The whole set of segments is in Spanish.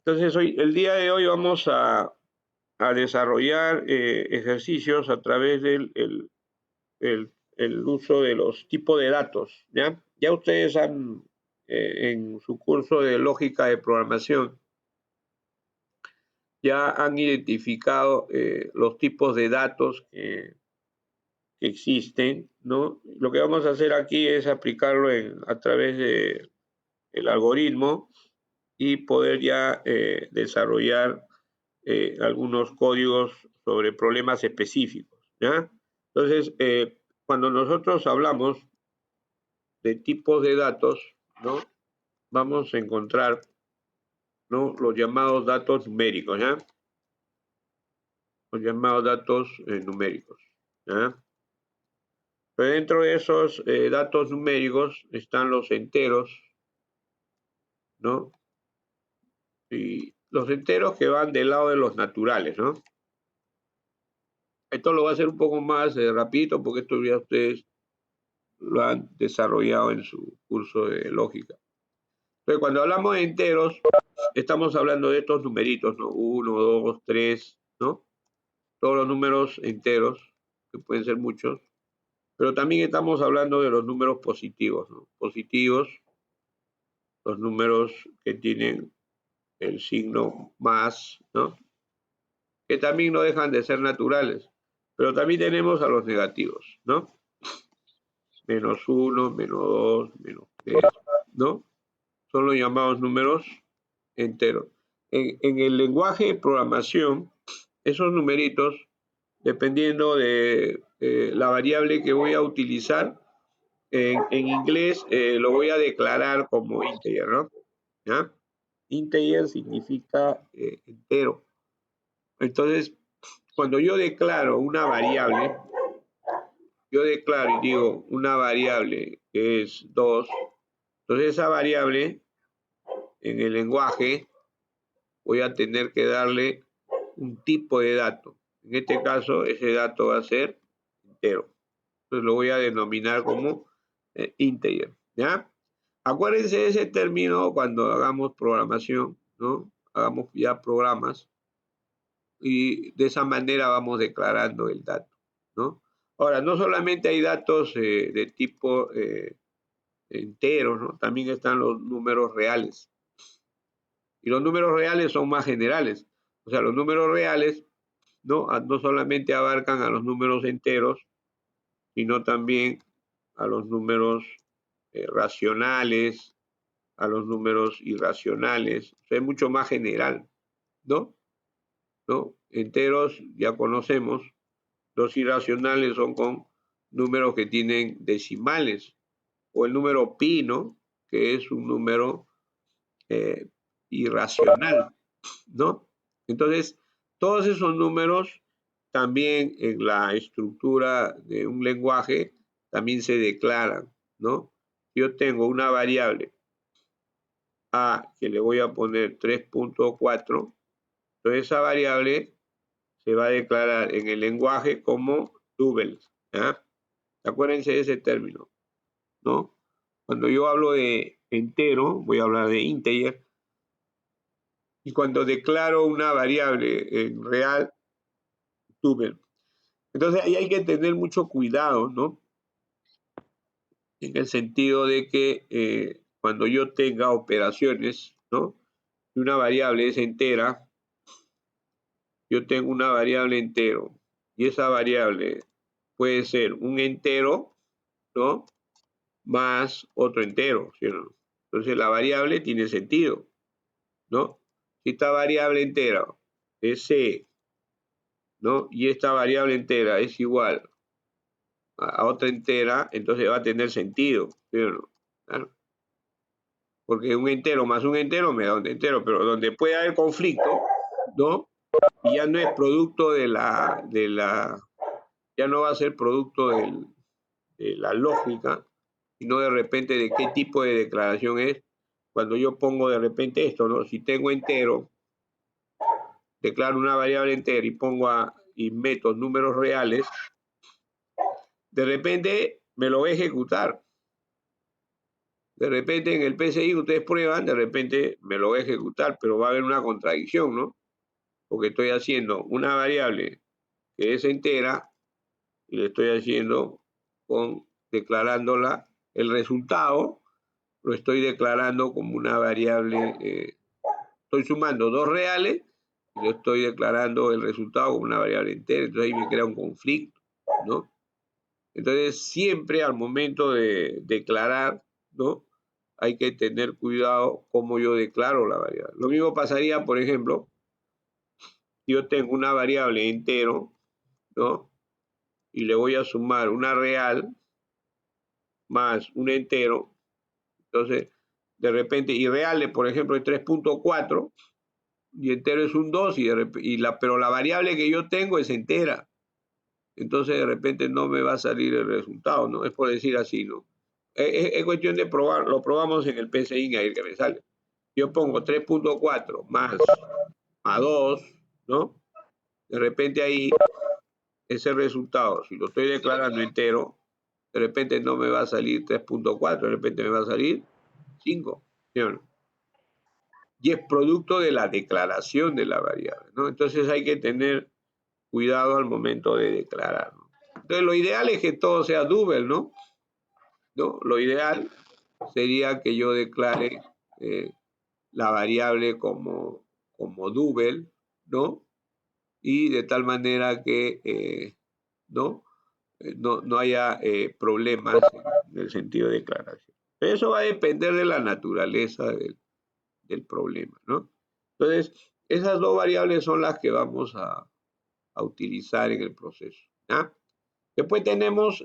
Entonces, el día de hoy vamos a desarrollar ejercicios a través del el uso de los tipos de datos, ¿ya? Ya ustedes han, en su curso de lógica de programación, ya han identificado los tipos de datos que existen, ¿no? Lo que vamos a hacer aquí es aplicarlo a través de el algoritmo y poder ya desarrollar algunos códigos sobre problemas específicos, ¿ya? Entonces, cuando nosotros hablamos de tipos de datos, ¿no? Vamos a encontrar, ¿no? Los llamados datos numéricos, ¿ya? Los llamados datos numéricos, ¿ya? Pero dentro de esos datos numéricos están los enteros, ¿no? Y los enteros que van del lado de los naturales, ¿no? Esto lo va a hacer un poco más rapidito porque esto ya ustedes lo han desarrollado en su curso de lógica. Entonces, cuando hablamos de enteros, estamos hablando de estos numeritos, ¿no? 1, 2, 3, ¿no? Todos los números enteros, que pueden ser muchos, pero también estamos hablando de los números positivos, ¿no? Positivos, los números que tienen el signo más, ¿no? Que también no dejan de ser naturales, pero también tenemos a los negativos, ¿no? Menos 1, menos 2, menos 3, ¿no? Son los llamados números enteros. En el lenguaje de programación, esos numeritos, dependiendo de la variable que voy a utilizar, en inglés lo voy a declarar como integer, ¿no? ¿Ya? Integer significa entero. Entonces, cuando yo declaro una variable, yo declaro y digo una variable que es 2, entonces esa variable en el lenguaje voy a tener que darle un tipo de dato. En este caso, ese dato va a ser entero. Entonces lo voy a denominar como integer, ¿ya? Acuérdense de ese término cuando hagamos programación, ¿no? Hagamos ya programas y de esa manera vamos declarando el dato, ¿no? Ahora, no solamente hay datos de tipo enteros, ¿no? También están los números reales. Y los números reales son más generales. O sea, los números reales no solamente abarcan a los números enteros, sino también a los números racionales, a los números irracionales. O sea, es mucho más general, ¿no? ¿No? Enteros ya conocemos, los irracionales son con números que tienen decimales, o el número pi, ¿no? Que es un número eh, irracional, ¿no? Entonces, todos esos números también en la estructura de un lenguaje también se declaran, ¿no? Yo tengo una variable a que le voy a poner 3.4, entonces esa variable se va a declarar en el lenguaje como double, ¿ya? Acuérdense de ese término, ¿no? Cuando yo hablo de entero, voy a hablar de integer, y cuando declaro una variable en real, double. Entonces ahí hay que tener mucho cuidado, ¿no? En el sentido de que cuando yo tenga operaciones, ¿no? Y una variable es entera, yo tengo una variable entero, y esa variable puede ser un entero, ¿no? Más otro entero, ¿sí o no? Entonces la variable tiene sentido, ¿no? Si esta variable entera es c, ¿no? Y esta variable entera es igual a otra entera, entonces va a tener sentido, ¿sí o no? Claro. Porque un entero más un entero me da un entero, pero donde puede haber conflicto, ¿no? Y ya no es producto ya no va a ser producto de la lógica, sino de repente de qué tipo de declaración es. Cuando yo pongo de repente esto, ¿no? Si tengo entero, declaro una variable entera y meto números reales, de repente me lo voy a ejecutar. De repente en el PCI ustedes prueban, de repente me lo voy a ejecutar, pero va a haber una contradicción, ¿no? Porque estoy haciendo una variable que es entera y le estoy haciendo declarándola, el resultado lo estoy declarando como una variable, estoy sumando dos reales y lo estoy declarando el resultado como una variable entera, entonces ahí me crea un conflicto, ¿no? Entonces siempre al momento de declarar, ¿no? Hay que tener cuidado cómo yo declaro la variable. Lo mismo pasaría, por ejemplo, si yo tengo una variable entero, ¿no? Y le voy a sumar una real más un entero, entonces de repente, y real, por ejemplo, es 3.4 y entero es un 2, pero la variable que yo tengo es entera. Entonces de repente no me va a salir el resultado, ¿no? Es por decir así, ¿no? Es cuestión de probar, lo probamos en el PCI ahí que me sale. Yo pongo 3.4 más 2, ¿no? De repente ahí ese resultado, si lo estoy declarando entero, de repente no me va a salir 3.4, de repente me va a salir 5, ¿sí o no? Y es producto de la declaración de la variable, ¿no? Entonces hay que tener cuidado al momento de declarar, ¿no? Entonces lo ideal es que todo sea double, ¿no? ¿No? Lo ideal sería que yo declare la variable como double, ¿no? Y de tal manera que ¿no? No haya problemas en el sentido de declaración. Eso va a depender de la naturaleza del problema, ¿no? Entonces, esas dos variables son las que vamos a utilizar en el proceso, ¿ya? Después tenemos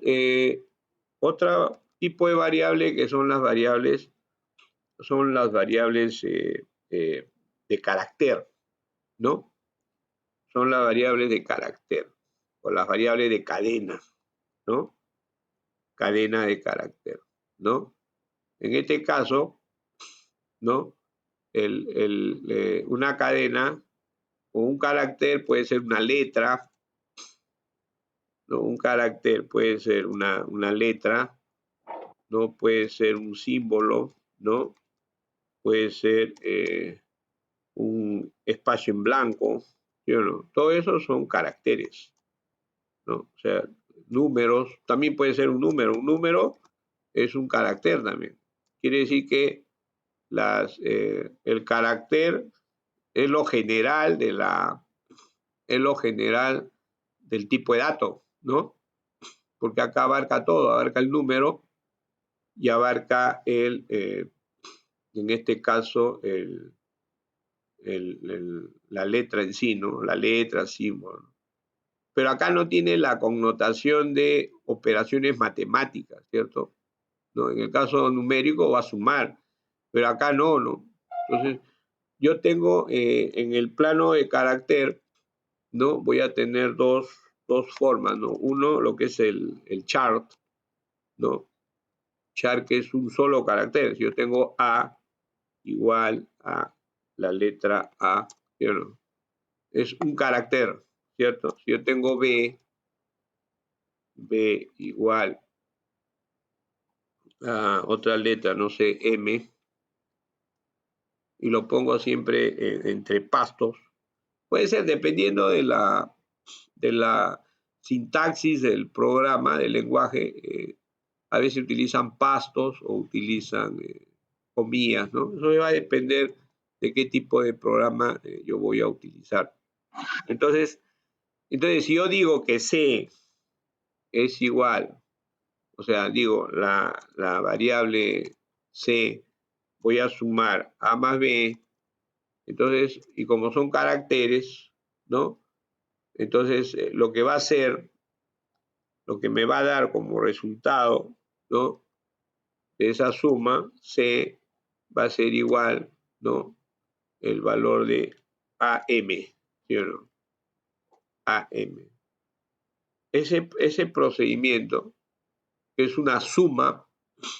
otro tipo de variable que son las variables de carácter, ¿no? Son las variables de carácter o las variables de cadena, ¿no? Cadena de carácter, ¿no? En este caso, ¿no? Una cadena o un carácter puede ser una letra, ¿no? Un carácter puede ser una letra, ¿no? Puede ser un símbolo, ¿no? Puede ser un espacio en blanco, ¿sí o no? Todo eso son caracteres, ¿no? O sea, números, también puede ser un número es un carácter también. Quiere decir que el carácter es lo general es lo general del tipo de dato, ¿no? Porque acá abarca todo, abarca el número y abarca en este caso, la letra en sí, ¿no? La letra, símbolo. Pero acá no tiene la connotación de operaciones matemáticas, ¿cierto? ¿No? En el caso numérico va a sumar, pero acá no, ¿no? Entonces, yo tengo en el plano de carácter, ¿no? Voy a tener dos formas, ¿no? Uno, lo que es el chart, ¿no? Chart que es un solo carácter. Si yo tengo A igual a la letra A, ¿sí o no? Es un carácter, ¿cierto? Si yo tengo B igual a otra letra, no sé, M, y lo pongo siempre entre pastos, puede ser dependiendo de la sintaxis del programa, del lenguaje, a veces utilizan pastos o utilizan comillas, ¿no? Eso va a depender de qué tipo de programa yo voy a utilizar. Entonces, si yo digo que C es igual, o sea, digo, la variable C, voy a sumar A más B, entonces, y como son caracteres, ¿no? Entonces, lo que va a hacer, lo que me va a dar como resultado, ¿no? De esa suma, C va a ser igual, ¿no? El valor de AM, ¿sí o no? AM. Ese procedimiento, que es una suma,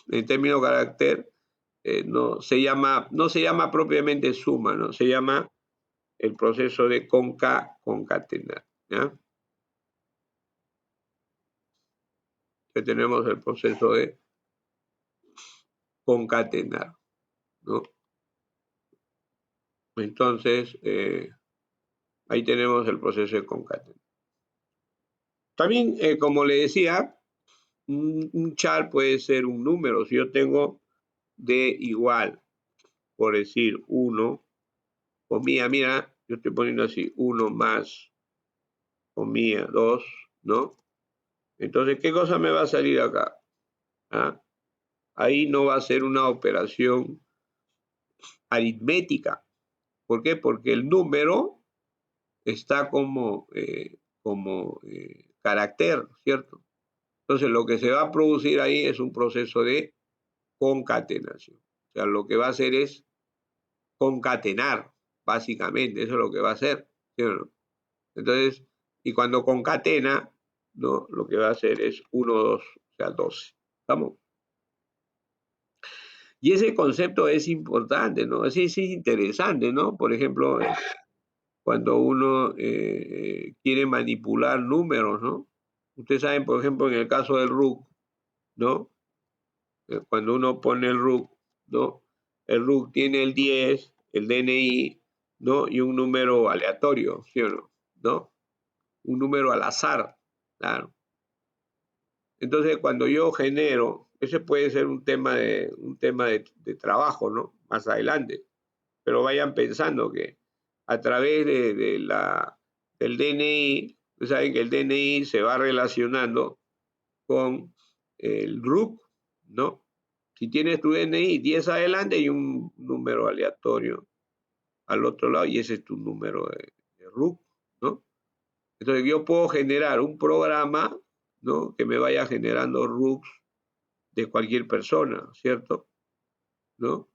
en términos de carácter, no se llama propiamente suma, ¿no? Se llama el proceso de concatenar, ¿ya? Que tenemos el proceso concatenar, ¿no? Entonces, ahí tenemos el proceso de concatenar. También, como le decía, un char puede ser un número. Si yo tengo D igual, por decir 1, comilla, mira, yo estoy poniendo así, 1 más, comilla, 2, ¿no? Entonces, ¿qué cosa me va a salir acá? ¿Ah? Ahí no va a ser una operación aritmética. ¿Por qué? Porque el número está como carácter, ¿cierto? Entonces, lo que se va a producir ahí es un proceso de concatenación. O sea, lo que va a hacer es concatenar, básicamente, eso es lo que va a hacer, ¿sí o no? Entonces, y cuando concatena, ¿no? Lo que va a hacer es 1, 2, o sea, 12. ¿Estamos? Y ese concepto es importante, ¿no? Sí, sí, es interesante, ¿no? Por ejemplo, cuando uno quiere manipular números, ¿no? Ustedes saben, por ejemplo, en el caso del RUC, ¿no? Cuando uno pone el RUC, ¿no? El RUC tiene el 10, el DNI, ¿no? Y un número aleatorio, ¿sí o no? ¿No? Un número al azar, claro. Entonces, cuando yo genero, ese puede ser un tema de trabajo, ¿no? Más adelante. Pero vayan pensando que a través del DNI, ustedes saben que el DNI se va relacionando con el RUC, ¿no? Si tienes tu DNI 10 adelante y un número aleatorio al otro lado y ese es tu número de RUC, ¿no? Entonces yo puedo generar un programa, ¿no? Que me vaya generando RUCs de cualquier persona, ¿cierto? ¿No?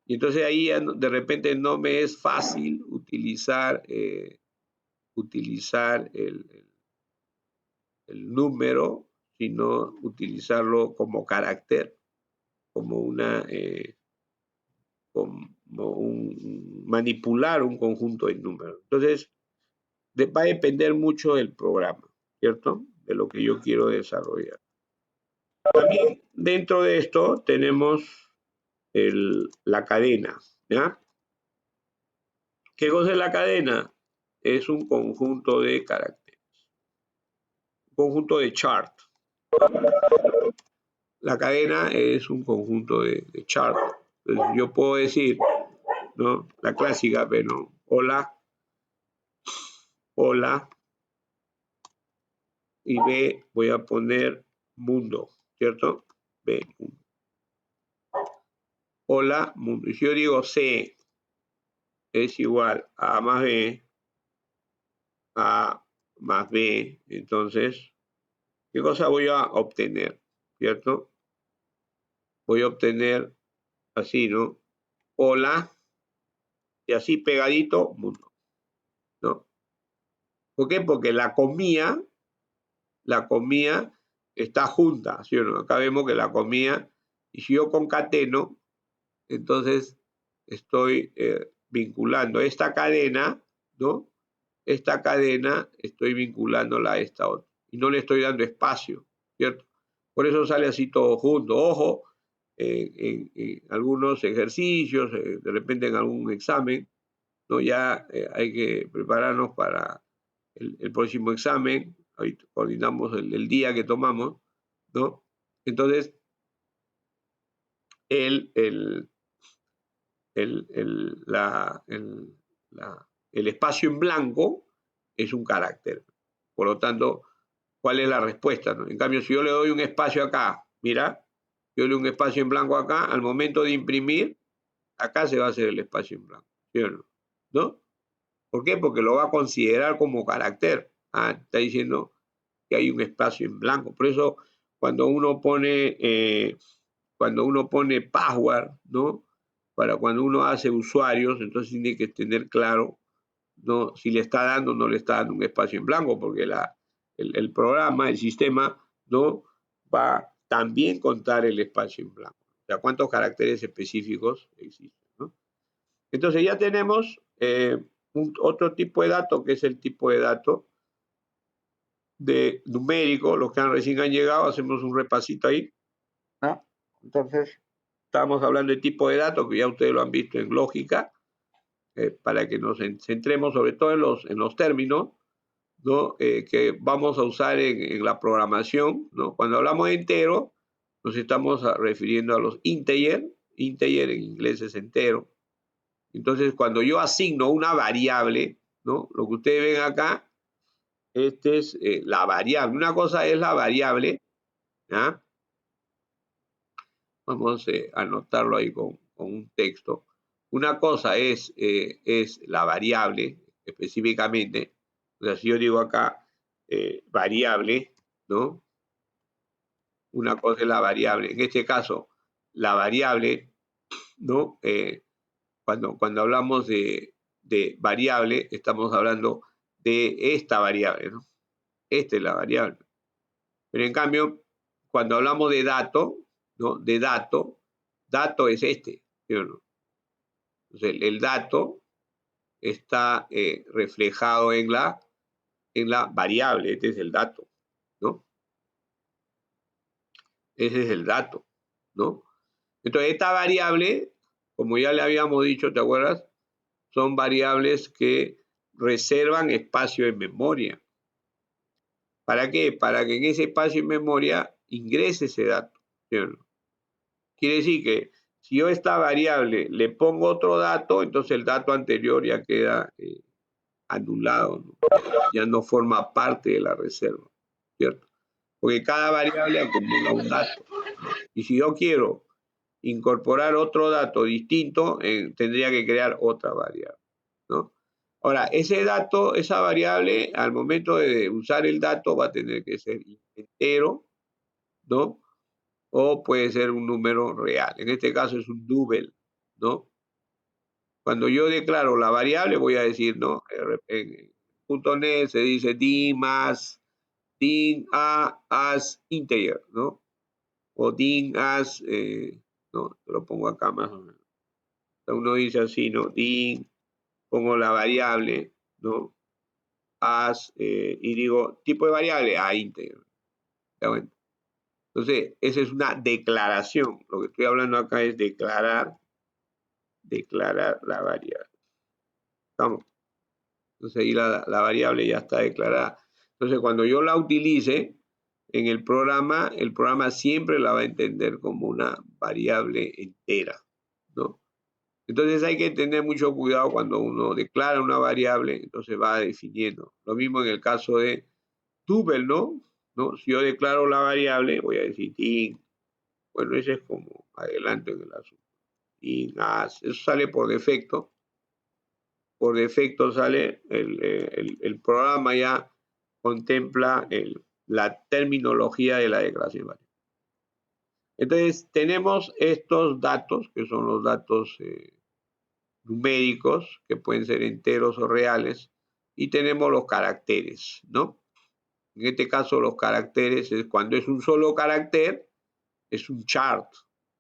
Y entonces ahí de repente no me es fácil utilizar el número, sino utilizarlo como carácter, como manipular un conjunto de números. Entonces, va a depender mucho del programa, ¿cierto? De lo que yo quiero desarrollar. También dentro de esto tenemos la cadena, ¿ya? ¿Qué cosa es la cadena? Es un conjunto de caracteres, un conjunto de chart. La cadena es un conjunto de chart. Entonces, yo puedo decir, ¿no? La clásica, pero hola, hola, y B voy a poner mundo, ¿cierto? B, mundo. Hola, mundo. Y si yo digo C es igual a A más B, A más B, entonces, ¿qué cosa voy a obtener? ¿Cierto? Voy a obtener así, ¿no? Hola, y así pegadito, mundo, ¿no? ¿Por qué? Porque la comida está junta, ¿sí o no? Acá vemos que la comida, y si yo concateno, entonces estoy vinculando esta cadena, ¿no? Esta cadena estoy vinculándola a esta otra. Y no le estoy dando espacio, ¿cierto? Por eso sale así todo junto. Ojo, en algunos ejercicios, de repente en algún examen, ¿no? Ya hay que prepararnos para el próximo examen. Ahí coordinamos el día que tomamos, ¿no? Entonces, el, el, el, la, el, el espacio en blanco es un carácter. Por lo tanto, ¿cuál es la respuesta? ¿No? En cambio, si yo le doy un espacio acá, mira, yo le doy un espacio en blanco acá, al momento de imprimir, acá se va a hacer el espacio en blanco, ¿sí o no? ¿No? ¿Por qué? Porque lo va a considerar como carácter. Ah, está diciendo que hay un espacio en blanco. Por eso, cuando uno pone password, ¿no? Para cuando uno hace usuarios, entonces tiene que tener claro, ¿no? Si le está dando o no le está dando un espacio en blanco, porque el programa, el sistema, ¿no? Va a también contar el espacio en blanco. O sea, cuántos caracteres específicos existen, ¿no? Entonces ya tenemos otro tipo de dato, que es el tipo de dato de numérico. Los que recién han llegado, hacemos un repasito ahí, ¿no? Entonces, Estamos hablando de tipo de datos, que ya ustedes lo han visto en lógica, para que nos centremos sobre todo en los términos, ¿no? Que vamos a usar en la programación, ¿no? Cuando hablamos de entero, nos estamos refiriendo a los integer en inglés es entero. Entonces, cuando yo asigno una variable, ¿no? Lo que ustedes ven acá, este es la variable. Una cosa es la variable, ¿ya? Vamos a anotarlo ahí con un texto. Una cosa es la variable específicamente. O sea, si yo digo acá variable, ¿no? Una cosa es la variable. En este caso, la variable, ¿no? Cuando hablamos de variable, estamos hablando de esta variable, ¿no? Esta es la variable. Pero en cambio, cuando hablamos de dato, ¿no? De dato es este, ¿sí o no? Entonces, el dato está reflejado en la variable, este es el dato, ¿no? Ese es el dato, ¿no? Entonces, esta variable, como ya le habíamos dicho, ¿te acuerdas? Son variables que reservan espacio en memoria. ¿Para qué? Para que en ese espacio en memoria ingrese ese dato, ¿sí o no? Quiere decir que si yo a esta variable le pongo otro dato, entonces el dato anterior ya queda anulado, ¿no? Ya no forma parte de la reserva, ¿cierto? Porque cada variable acumula un dato. Y si yo quiero incorporar otro dato distinto, tendría que crear otra variable, ¿no? Ahora, ese dato, esa variable, al momento de usar el dato, va a tener que ser entero, ¿no? O puede ser un número real. En este caso es un double, ¿no? Cuando yo declaro la variable, voy a decir, ¿no? En .NET se dice din as integer, ¿no? O din as, no, lo pongo acá más o menos. Uno dice así, ¿no? Din, pongo la variable, ¿no? As, y digo, tipo de variable, integer. ¿Está bueno? Entonces, esa es una declaración. Lo que estoy hablando acá es declarar la variable. ¿Estamos? Entonces ahí la variable ya está declarada. Entonces cuando yo la utilice en el programa siempre la va a entender como una variable entera, ¿no? Entonces hay que tener mucho cuidado cuando uno declara una variable, entonces va definiendo. Lo mismo en el caso de tuple, ¿no? Si yo declaro la variable, voy a decir tin. Bueno, ese es como adelante en el asunto. Tin as, eso sale por defecto. Por defecto sale, el programa ya contempla la terminología de la declaración variable. Entonces, tenemos estos datos, que son los datos numéricos, que pueden ser enteros o reales, y tenemos los caracteres, ¿no? En este caso, los caracteres es cuando es un solo carácter, es un chart,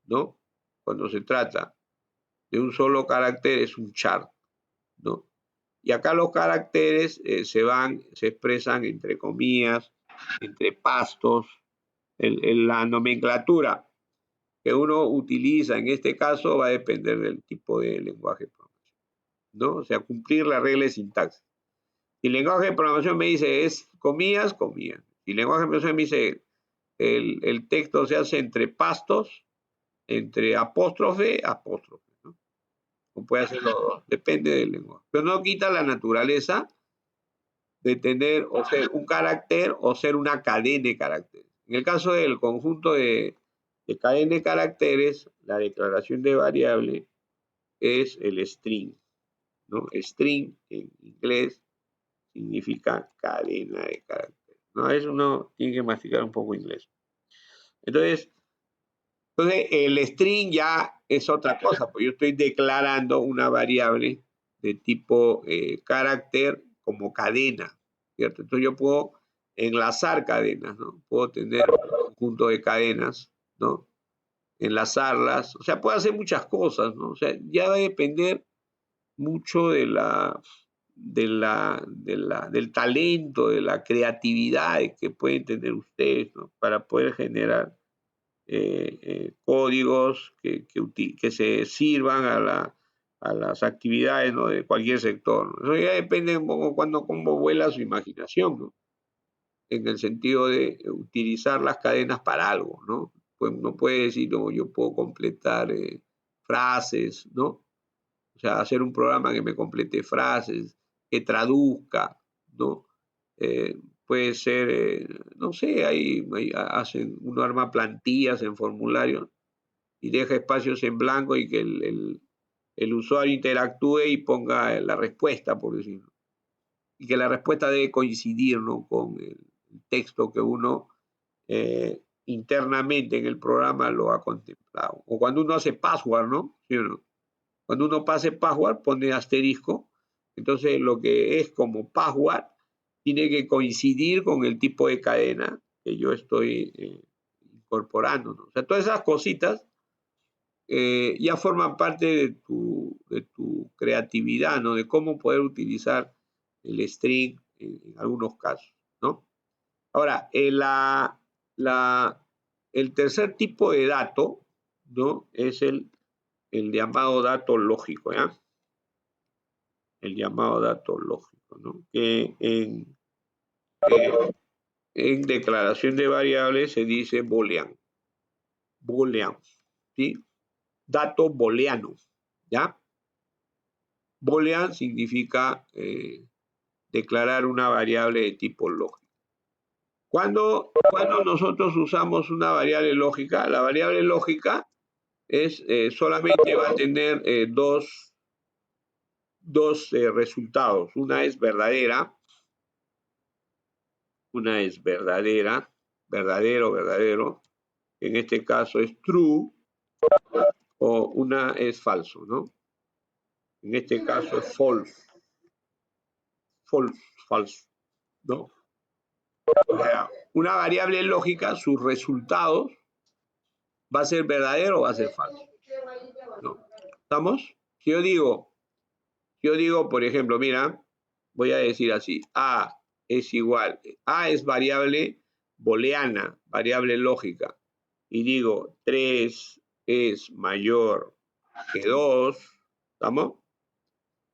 ¿no? Cuando se trata de un solo carácter, es un chart, ¿no? Y acá los caracteres se expresan entre comillas, entre pastos, la nomenclatura que uno utiliza en este caso va a depender del tipo de lenguaje de programación, ¿no? O sea, cumplir la regla de sintaxis. Si el lenguaje de programación me dice es comillas, comillas. Si el lenguaje de programación me dice el texto se hace entre pastos, entre apóstrofe, apóstrofe, ¿no? O puede hacerlo dos, depende del lenguaje. Pero no quita la naturaleza de tener o ser un carácter o ser una cadena de caracteres. En el caso del conjunto de cadena de caracteres, la declaración de variable es el string, ¿no? String en inglés significa cadena de caracteres, ¿no? Eso uno tiene que masticar un poco inglés. Entonces, el string ya es otra cosa, pues yo estoy declarando una variable de tipo carácter como cadena, ¿cierto? Entonces yo puedo enlazar cadenas, ¿no? Puedo tener un conjunto de cadenas, ¿no? Enlazarlas, o sea, puedo hacer muchas cosas, ¿no? O sea, ya va a depender mucho del talento, de la creatividad que pueden tener ustedes, ¿no? Para poder generar códigos que se sirvan a las actividades, ¿no?, de cualquier sector. Eso ya depende un poco cómo vuela su imaginación, ¿no?, en el sentido de utilizar las cadenas para algo, ¿no? Pues no puede decir, no, yo puedo completar frases, ¿no? O sea, hacer un programa que me complete frases, que traduzca, ¿no? Puede ser, no sé, uno arma plantillas en formularios y deja espacios en blanco y que el usuario interactúe y ponga la respuesta, por decirlo. Y que la respuesta debe coincidir, ¿no?, con el texto que uno internamente en el programa lo ha contemplado. O cuando uno hace password, ¿no? ¿Sí o no? Cuando uno pase password, pone asterisco. Entonces, lo que es como password tiene que coincidir con el tipo de cadena que yo estoy incorporando, ¿no? O sea, todas esas cositas ya forman parte de tu creatividad, ¿no? De cómo poder utilizar el string en algunos casos, ¿no? Ahora, el tercer tipo de dato, ¿no?, es el llamado dato lógico, ¿ya? El llamado dato lógico, ¿no? Que en declaración de variables se dice boolean. Boolean, ¿sí? Dato booleano, ¿ya? Boolean significa declarar una variable de tipo lógico. Cuando nosotros usamos una variable lógica, la variable lógica solamente va a tener dos resultados. Una es verdadera, verdadero, en este caso es true, o una es falso, ¿no? En este caso es false, falso, ¿no? O sea, una variable lógica, sus resultados, ¿va a ser verdadero o va a ser falso? ¿No? ¿Estamos? Si yo digo, por ejemplo, mira, voy a decir así, A es variable booleana, variable lógica, y digo 3 es mayor que 2, ¿estamos?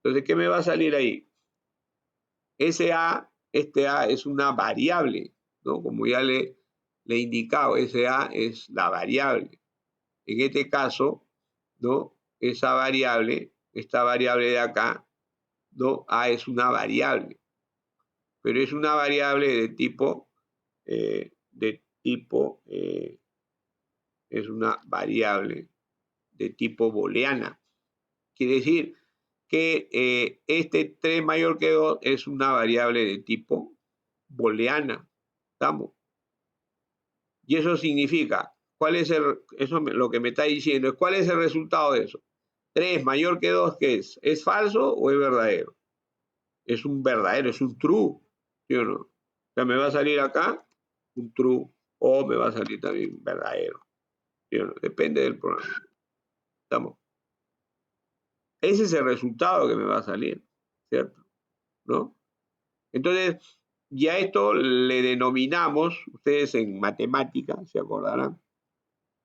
Entonces, ¿qué me va a salir ahí? Este A es una variable, ¿no? Como ya le he indicado, ese A es la variable. En este caso, ¿no?, esta variable de acá, ¿no?, A es una variable, pero es una variable es una variable de tipo booleana. Quiere decir que este 3 mayor que 2 es una variable de tipo booleana. ¿Estamos? Y eso significa, lo que me está diciendo es, ¿cuál es el resultado de eso? 3 mayor que 2, ¿qué es? ¿Es falso o es verdadero? Es un verdadero, es un true, ¿sí o no? O sea, me va a salir acá un true o me va a salir también verdadero, ¿sí o no? Depende del programa. ¿Estamos? Ese es el resultado que me va a salir, ¿cierto? ¿No? Entonces, ya esto le denominamos, ustedes en matemática se acordarán,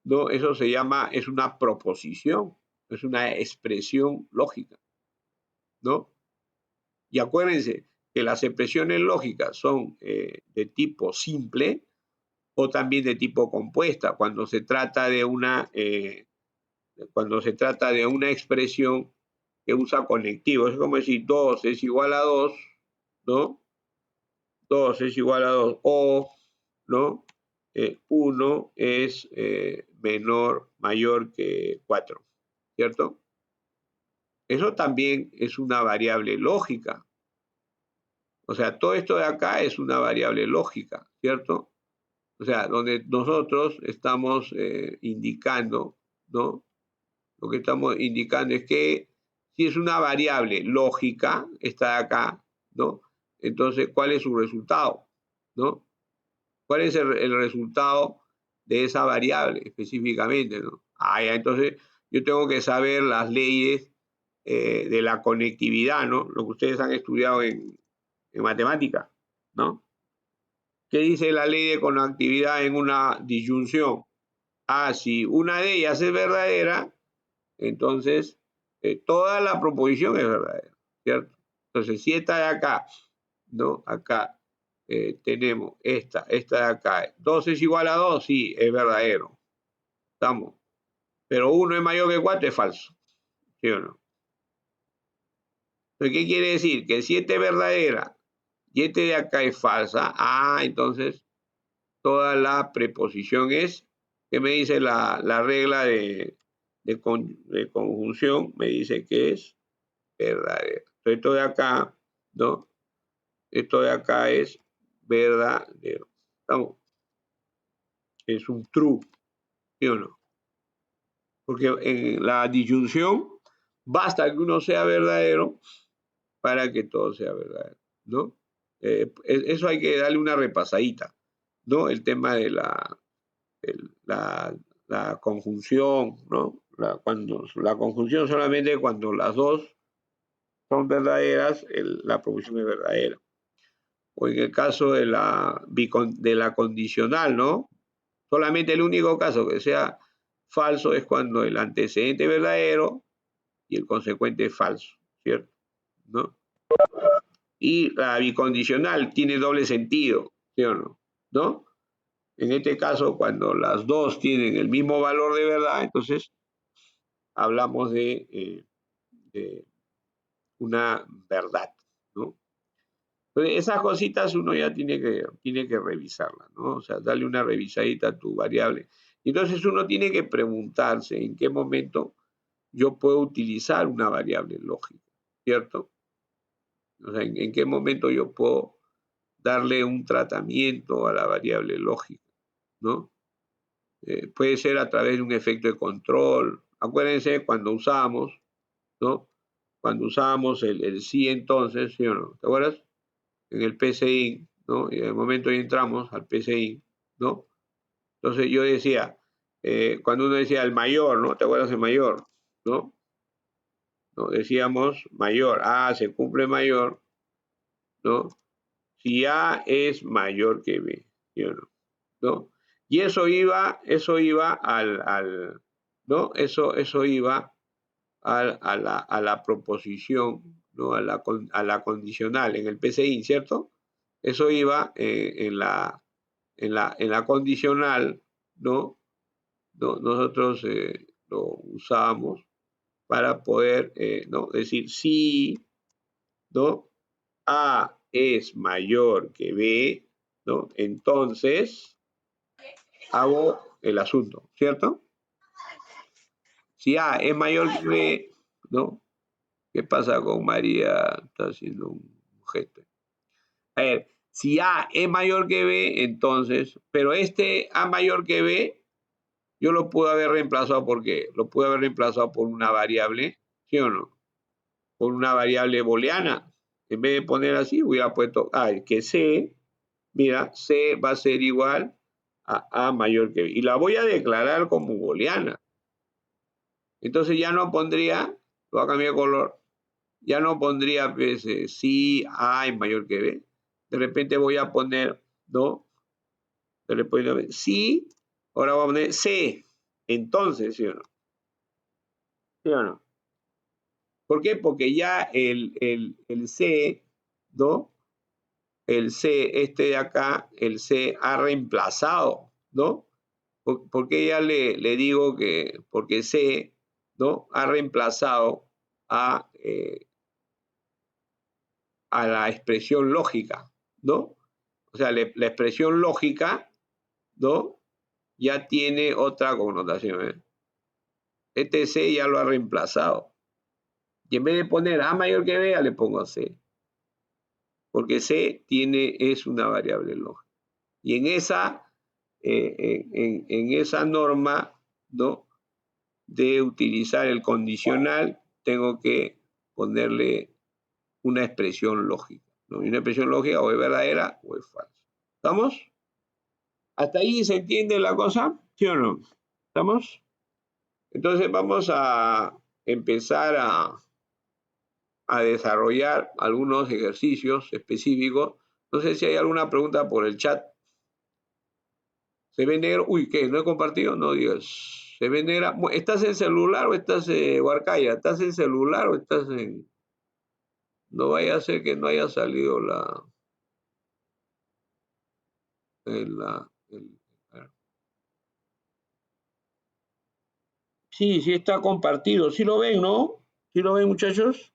¿no? Eso se llama, es una proposición, es una expresión lógica, ¿no? Y acuérdense que las expresiones lógicas son de tipo simple o también de tipo compuesta, cuando se trata de una expresión que usa conectivos. Es como decir 2 es igual a 2, ¿no? 2 es igual a 2, o, ¿no? 1 es mayor que 4, ¿cierto? Eso también es una variable lógica. O sea, todo esto de acá es una variable lógica, ¿cierto? O sea, donde nosotros estamos indicando, ¿no? Lo que estamos indicando es que si es una variable lógica, está acá, ¿no? Entonces, ¿cuál es su resultado? ¿No? ¿Cuál es el resultado de esa variable específicamente, ¿no? Ya, entonces yo tengo que saber las leyes de la conectividad, ¿no? Lo que ustedes han estudiado en matemática, ¿no? ¿Qué dice la ley de conectividad en una disyunción? si una de ellas es verdadera, entonces toda la proposición es verdadera, ¿cierto? Entonces, si esta de acá, ¿no? Acá tenemos esta de acá. 2 es igual a 2, sí, es verdadero. ¿Estamos? Pero 1 es mayor que 4 es falso, ¿sí o no? Entonces, ¿qué quiere decir? Que si esta es verdadera y este de acá es falsa, entonces toda la preposición es, ¿qué me dice la regla de conjunción? Me dice que es verdadera. Entonces, esto de acá, ¿no? Esto de acá es verdadero. ¿Estamos? Es un true, ¿sí o no? Porque en la disyunción basta que uno sea verdadero para que todo sea verdadero, ¿no? Eso hay que darle una repasadita, ¿no? El tema de la conjunción, ¿no? La conjunción solamente cuando las dos son verdaderas, la proposición es verdadera. O en el caso de la condicional, ¿no? Solamente el único caso que sea falso es cuando el antecedente es verdadero y el consecuente es falso, ¿cierto? ¿No? Y la bicondicional tiene doble sentido, ¿sí o no? ¿No? En este caso, cuando las dos tienen el mismo valor de verdad, entonces hablamos de una verdad, ¿no? Entonces, esas cositas uno ya tiene que revisarlas, ¿no? O sea, darle una revisadita a tu variable. Entonces uno tiene que preguntarse en qué momento yo puedo utilizar una variable lógica, ¿cierto? O sea, en qué momento yo puedo darle un tratamiento a la variable lógica, ¿no? Puede ser a través de un efecto de control. Acuérdense cuando usamos, ¿no? Cuando usábamos el sí entonces, ¿sí o no? ¿Te acuerdas? En el PCI, ¿no? Y en el momento que entramos al PCI, ¿no? Entonces yo decía, cuando uno decía el mayor, ¿no? ¿Te acuerdas del mayor? ¿No? ¿No? Decíamos mayor, se cumple mayor, ¿no? Si A es mayor que B, ¿sí o no? ¿No? Y eso iba ¿no? Eso iba a la proposición, ¿no? A la condicional en el PCI, ¿cierto? Eso iba en la condicional, ¿no? Nosotros lo usábamos para poder, ¿no? Decir si, ¿no? A es mayor que B, ¿no? Entonces hago el asunto, ¿cierto? Si A es mayor que B, ¿no? ¿Qué pasa con María? Está haciendo un gesto. A ver, si A es mayor que B, entonces, pero este A mayor que B, yo lo puedo haber reemplazado ¿por qué? Lo puedo haber reemplazado por una variable, ¿sí o no? Por una variable booleana. En vez de poner así, hubiera puesto que C, mira, C va a ser igual a mayor que B. Y la voy a declarar como booleana. Entonces ya no pondría, lo voy a cambiar de color, ya no pondría pues, si A es mayor que B. De repente voy a poner, ¿no? De repente, sí, ahora voy a poner C. Entonces, ¿sí o no? ¿Sí o no? ¿Por qué? Porque ya el C, ¿no? El C, este de acá, el C ha reemplazado, ¿no? ¿Por qué ya le digo que, porque C, ¿no? Ha reemplazado a la expresión lógica, ¿no? O sea, la expresión lógica, ¿no? Ya tiene otra connotación, ¿eh? Este C ya lo ha reemplazado. Y en vez de poner A mayor que B, ya le pongo C. Porque C es una variable lógica. Y en esa norma, ¿no? De utilizar el condicional, tengo que ponerle una expresión lógica, ¿no? Y una expresión lógica o es verdadera o es falsa. ¿Estamos? ¿Hasta ahí se entiende la cosa? ¿Sí o no? ¿Estamos? Entonces vamos a empezar a desarrollar algunos ejercicios específicos. No sé si hay alguna pregunta por el chat. Se ve negro. Uy, ¿qué? ¿No he compartido? No digas. Se ve negra. ¿Estás en celular o estás en Huarcaya? ¿Estás en celular o estás en...? No vaya a ser que no haya salido a ver. Sí, sí está compartido. ¿Sí lo ven, no? ¿Sí lo ven, muchachos?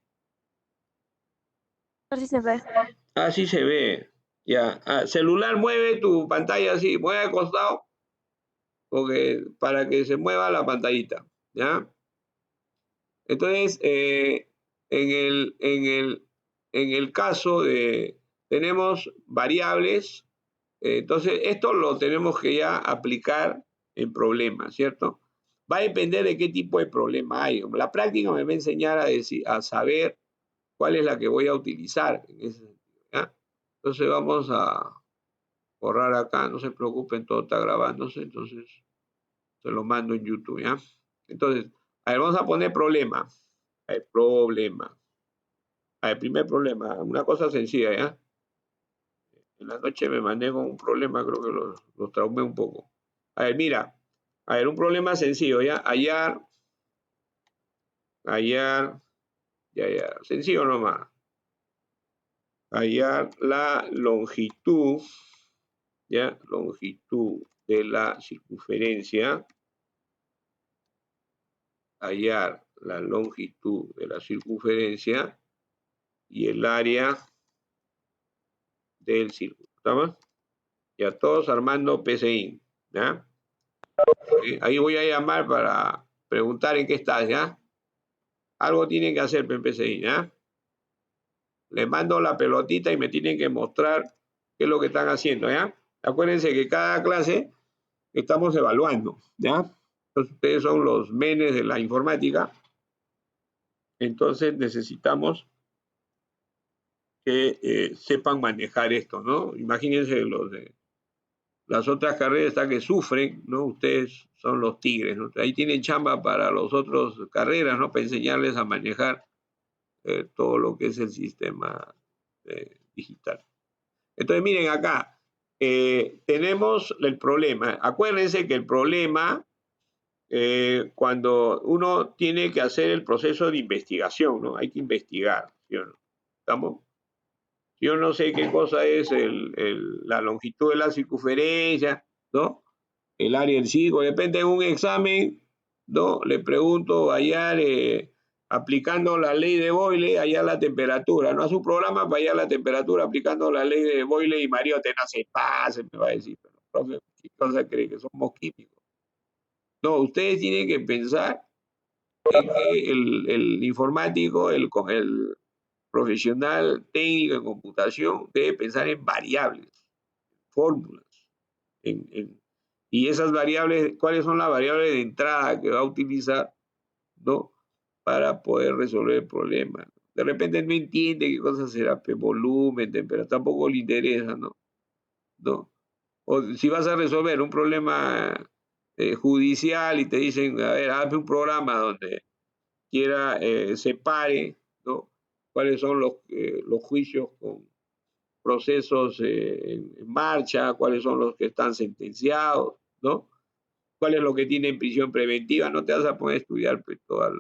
Así se ve. Así se ve. Ya. Celular, mueve tu pantalla así, mueve al costado, porque para que se mueva la pantallita. ¿Ya? Entonces, en el caso de, tenemos variables, entonces esto lo tenemos que ya aplicar en problemas, ¿cierto? Va a depender de qué tipo de problema hay. La práctica me va a enseñar a saber cuál es la que voy a utilizar en ese sentido, ¿ya? Entonces vamos a borrar acá, no se preocupen, todo está grabándose, entonces se lo mando en YouTube, ¿ya? Entonces, a ver, vamos a poner problema. A ver, problema. A ver, primer problema, una cosa sencilla, ¿ya? En la noche me mandé con un problema, creo que los traumé un poco. A ver, mira. A ver, un problema sencillo, ¿ya? Hallar, ya, sencillo nomás. Hallar la longitud, ¿ya? Longitud de la circunferencia. Hallar la longitud de la circunferencia y el área del círculo. ¿Estamos? Ya todos armando PCI, ¿ya? Ahí voy a llamar para preguntar en qué estás, ¿ya? Algo tienen que hacer PCI, ¿ya? Les mando la pelotita y me tienen que mostrar qué es lo que están haciendo, ¿ya? Acuérdense que cada clase estamos evaluando, ¿ya? Entonces, ustedes son los menes de la informática, entonces necesitamos que sepan manejar esto, ¿no? Imagínense los de las otras carreras están que sufren, ¿no? Ustedes son los tigres, ¿no? Ahí tienen chamba para las otras carreras, ¿no? Para enseñarles a manejar todo lo que es el sistema digital. Entonces, miren acá, tenemos el problema. Acuérdense que el problema, cuando uno tiene que hacer el proceso de investigación, ¿no? Hay que investigar, ¿sí o no? ¿Estamos? Yo no sé qué cosa es la longitud de la circunferencia, ¿no? El área del círculo, depende de un examen, ¿no? Le pregunto hallar, aplicando la ley de Boyle, hallar la temperatura, ¿no? Hace un programa para hallar la temperatura aplicando la ley de Boyle y Mario te nace paz, me va a decir, pero profe, ¿qué cosa cree que somos químicos? No, ustedes tienen que pensar en que el informático, el profesional técnico en computación debe pensar en variables, fórmulas, y esas variables, ¿cuáles son las variables de entrada que va a utilizar, ¿no? Para poder resolver el problema. De repente no entiende qué cosa será, volumen, temperatura, tampoco le interesa, ¿no? ¿No? O si vas a resolver un problema judicial y te dicen, a ver, hazme un programa donde quiera separe, ¿no? Cuáles son los juicios con procesos en marcha, cuáles son los que están sentenciados, ¿no? ¿Cuál es lo que tiene en prisión preventiva? No te vas a poner a estudiar pues, toda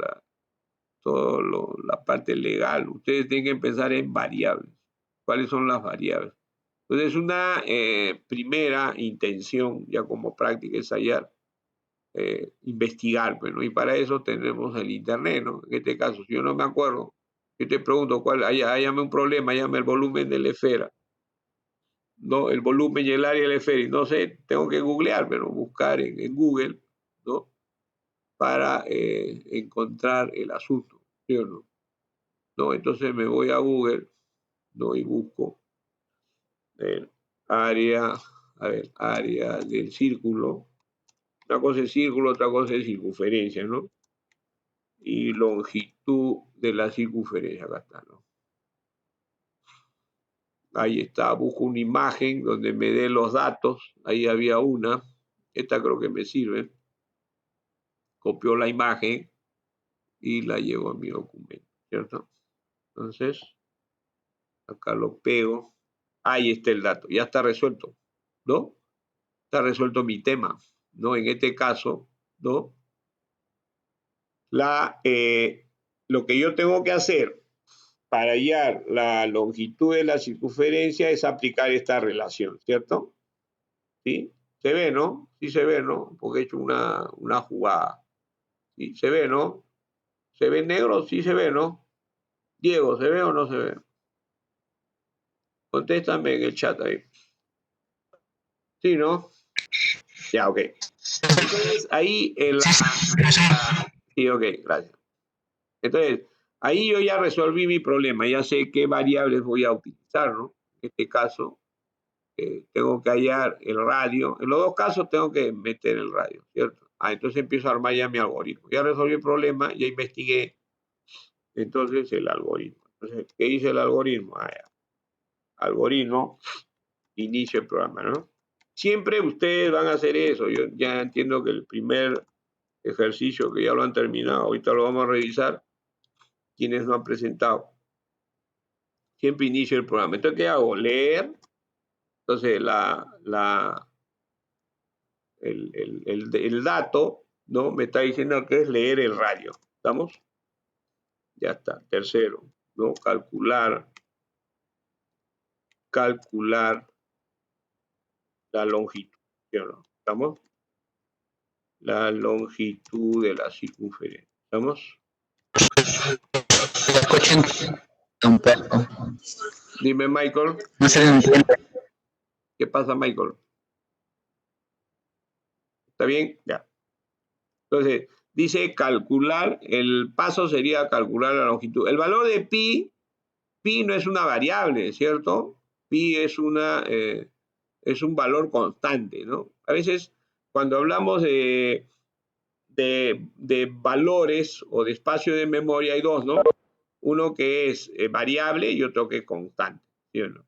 la parte legal. Ustedes tienen que empezar en variables. ¿Cuáles son las variables? Entonces, una primera intención, ya como práctica, es hallar, investigar, pues, ¿no? Y para eso tenemos el Internet, ¿no? En este caso, si yo no me acuerdo, yo te pregunto, hállame un problema, hállame el volumen de la esfera, ¿no? El volumen y el área de la esfera, y no sé, tengo que googlear, pero buscar en Google, ¿no? Para encontrar el asunto, ¿sí o no? ¿No? Entonces me voy a Google, ¿no? Y busco el área, a ver, área del círculo. Una cosa es círculo, otra cosa es circunferencia, ¿no? Y longitud de la circunferencia, acá está, ¿no? Ahí está, busco una imagen donde me dé los datos, ahí había una, esta creo que me sirve, copio la imagen y la llevo a mi documento, ¿cierto? Entonces, acá lo pego, ahí está el dato, ya está resuelto, ¿no? está resuelto mi tema, ¿no? En este caso, ¿no? Lo que yo tengo que hacer para hallar la longitud de la circunferencia es aplicar esta relación, ¿cierto? ¿Sí? Se ve, ¿no? Sí se ve, ¿no? Porque he hecho una jugada. ¿Sí? Se ve, ¿no? ¿Se ve negro? Sí se ve, ¿no? Diego, ¿se ve o no se ve? Contéstame en el chat ahí. Sí, ¿no? Ya, ok. Entonces, ahí sí, ok, gracias. Entonces, ahí yo ya resolví mi problema, ya sé qué variables voy a utilizar, ¿no? En este caso, tengo que hallar el radio. En los dos casos tengo que meter el radio, ¿cierto? Entonces empiezo a armar ya mi algoritmo. Ya resolví el problema, ya investigué, entonces el algoritmo. Entonces, ¿qué dice el algoritmo? Ya. Algoritmo, inicio el programa, ¿no? Siempre ustedes van a hacer eso. Yo ya entiendo que el primer ejercicio que ya lo han terminado, ahorita lo vamos a revisar, quienes no han presentado. Siempre inicio el programa. Entonces, ¿qué hago? Leer. Entonces, el dato, ¿no? Me está diciendo que es leer el radio. ¿Estamos? Ya está. Tercero, ¿no? Calcular la longitud. ¿Sí o no? ¿Estamos? La longitud de la circunferencia. ¿Estamos? Un poco. Dime, Michael. No se entiende. ¿Qué pasa, Michael? ¿Está bien? Ya. Entonces, dice calcular, el paso sería calcular la longitud. El valor de pi no es una variable, ¿cierto? Pi es es un valor constante, ¿no? A veces, cuando hablamos de valores o de espacio de memoria, hay dos, ¿no? Uno que es variable y otro que es constante, ¿sí o no?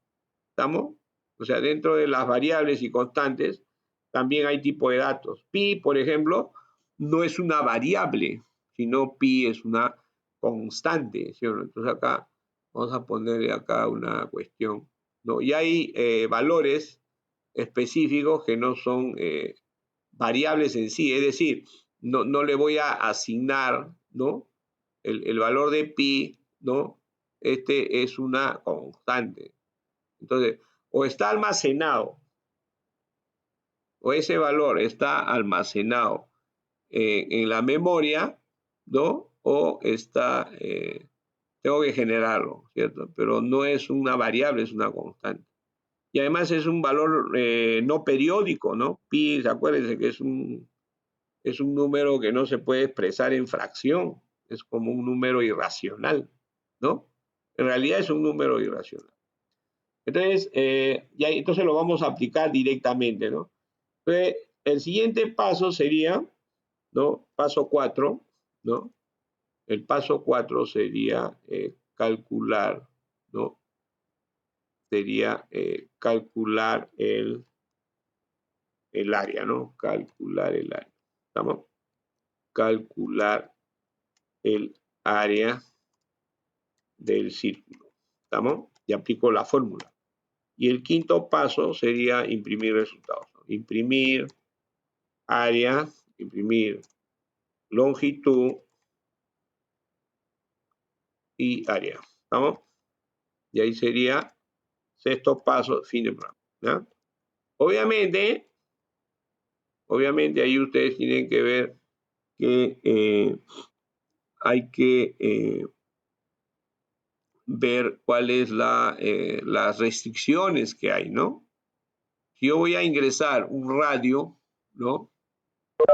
¿Estamos? O sea, dentro de las variables y constantes también hay tipo de datos. Pi, por ejemplo, no es una variable, sino pi es una constante, ¿sí o no? Entonces acá vamos a ponerle acá una cuestión, ¿no? Y hay valores específicos que no son variables en sí, es decir, no le voy a asignar, ¿no? El valor de pi, ¿no? Este es una constante. Entonces, o está almacenado, o ese valor está almacenado en la memoria, ¿no? O está, tengo que generarlo, ¿cierto? Pero no es una variable, es una constante. Y además es un valor no periódico, ¿no? Pi, acuérdense que es un número que no se puede expresar en fracción, es como un número irracional, ¿no? En realidad es un número irracional. Entonces, entonces lo vamos a aplicar directamente, ¿no? Entonces, el siguiente paso sería, ¿no? Paso 4, ¿no? El paso 4 sería calcular, ¿no? Sería calcular el área, ¿no? Calcular el área. ¿Estamos? Calcular el área del círculo. ¿Estamos? Y aplico la fórmula. Y el quinto paso sería imprimir resultados, ¿no? Imprimir área, imprimir longitud y área. ¿Estamos? Y ahí sería sexto paso, fin del programa. ¿Ya? Obviamente ahí ustedes tienen que ver que hay que ver cuáles las restricciones que hay, ¿no? Si yo voy a ingresar un radio, ¿no?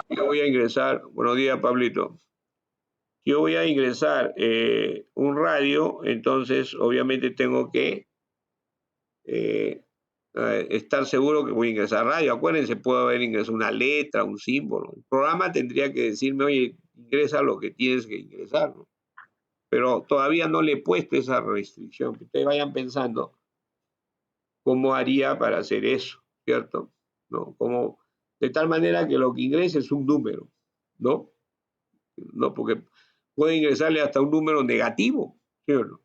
Yo voy a ingresar, buenos días, Pablito. Si yo voy a ingresar un radio, entonces obviamente tengo que estar seguro que voy a ingresar radio. Acuérdense, puedo haber ingresado una letra, un símbolo. El programa tendría que decirme, oye, ingresa lo que tienes que ingresar, ¿no? Pero todavía no le he puesto esa restricción. Que ustedes vayan pensando cómo haría para hacer eso, ¿cierto? ¿No? Como, de tal manera que lo que ingrese es un número, ¿no? ¿No? Porque puede ingresarle hasta un número negativo, ¿sí o no?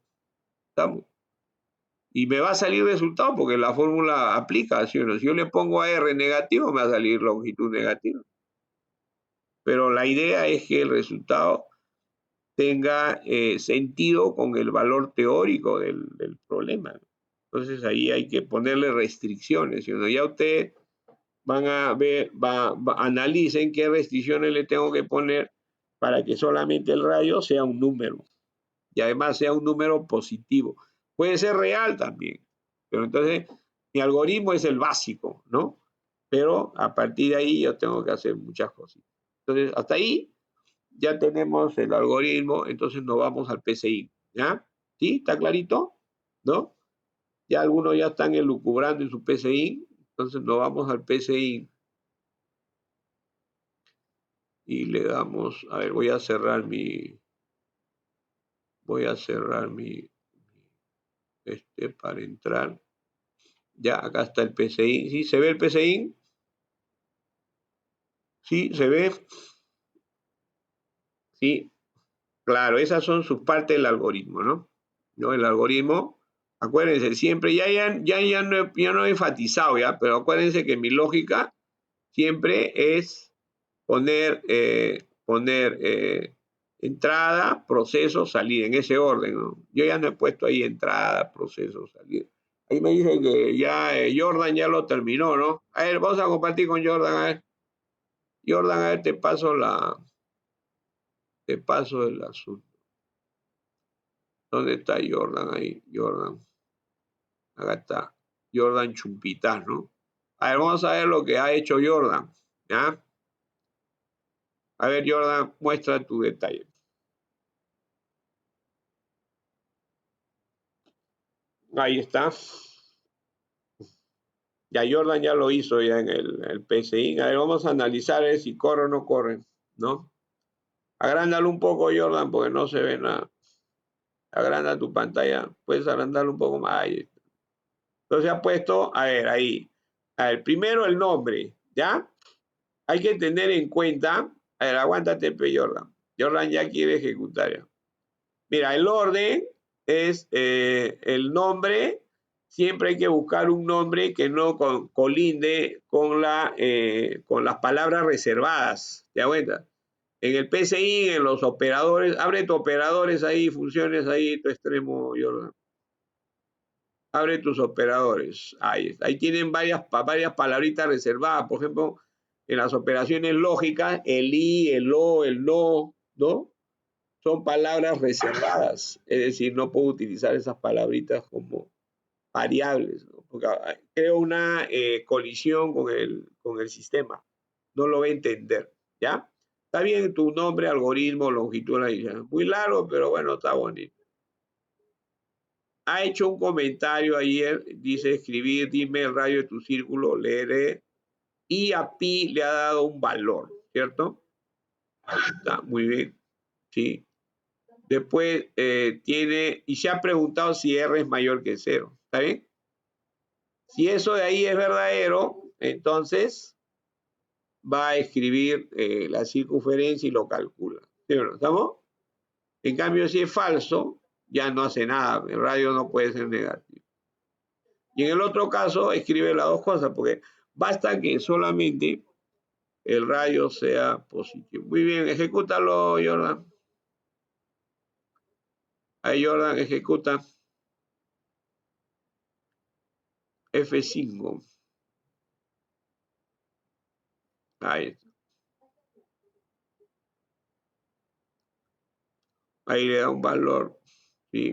¿Estamos? Y me va a salir resultado porque la fórmula aplica, ¿sí o no? Si yo le pongo a R negativo, me va a salir longitud negativa. Pero la idea es que el resultado tenga sentido con el valor teórico del problema. Entonces ahí hay que ponerle restricciones, ¿sí o no? Ya ustedes van a ver, analicen qué restricciones le tengo que poner para que solamente el radio sea un número y además sea un número positivo. Puede ser real también, pero entonces mi algoritmo es el básico, ¿no? Pero a partir de ahí yo tengo que hacer muchas cosas. Entonces, hasta ahí ya tenemos el algoritmo, entonces nos vamos al PCI, ¿ya? ¿Sí? ¿Está clarito? ¿No? Ya algunos ya están elucubrando en su PCI, entonces nos vamos al PCI y le damos, a ver, voy a cerrar mi, para entrar. Ya, acá está el PCI. ¿Sí? ¿Se ve el PCI? ¿Sí? ¿Se ve? Sí. Claro, esas son sus partes del algoritmo, ¿no? ¿No? El algoritmo, acuérdense, siempre, ya no he enfatizado, ya, pero acuérdense que mi lógica siempre es poner entrada, proceso, salida, en ese orden, ¿no? Yo ya no he puesto ahí entrada, proceso, salida. Ahí me dice que ya Jordan ya lo terminó, ¿no? A ver, vamos a compartir con Jordan, a ver. Jordan, a ver, te paso el asunto. ¿Dónde está Jordan ahí? Jordan. Acá está. Jordan Chumpitas, ¿no? A ver, vamos a ver lo que ha hecho Jordan, ¿ya? A ver, Jordan, muestra tu detalle. Ahí está. Ya Jordan ya lo hizo ya en el PCI. A ver, vamos a analizar si corre o no corre, ¿no? Agrándalo un poco, Jordan, porque no se ve nada. Agranda tu pantalla. Puedes agrandarlo un poco más. Ahí. Entonces ha puesto, a ver, ahí. A ver, primero el nombre, ¿ya? Hay que tener en cuenta, a ver, aguántate, Jordan. Jordan ya quiere ejecutar ya. Mira, el orden es el nombre. Siempre hay que buscar un nombre que no colinde con las palabras reservadas. ¿Te das cuenta? En el PCI, en los operadores, abre tus operadores ahí, funciones ahí, tu extremo, Jordan. Abre tus operadores. Ahí tienen varias palabritas reservadas. Por ejemplo, en las operaciones lógicas, el i, el o, el no, ¿no? Son palabras reservadas. Es decir, no puedo utilizar esas palabritas como variables, ¿no? Porque creo una colisión con el sistema. No lo va a entender, ¿ya? Está bien tu nombre, algoritmo, longitud, muy largo, pero bueno, está bonito. Ha hecho un comentario ayer, dice escribir, dime el radio de tu círculo, leeré, y a pi le ha dado un valor, ¿cierto? Está muy bien, sí. Después y se ha preguntado si R es mayor que 0, ¿está bien? Si eso de ahí es verdadero, entonces va a escribir la circunferencia y lo calcula, ¿sí o no? ¿Estamos? En cambio, si es falso, ya no hace nada, el radio no puede ser negativo. Y en el otro caso, escribe las dos cosas, porque basta que solamente el radio sea positivo. Muy bien, ejecútalo, Jordan. Ahí Jordan ejecuta F5. Ahí está. Ahí le da un valor. ¿Sí?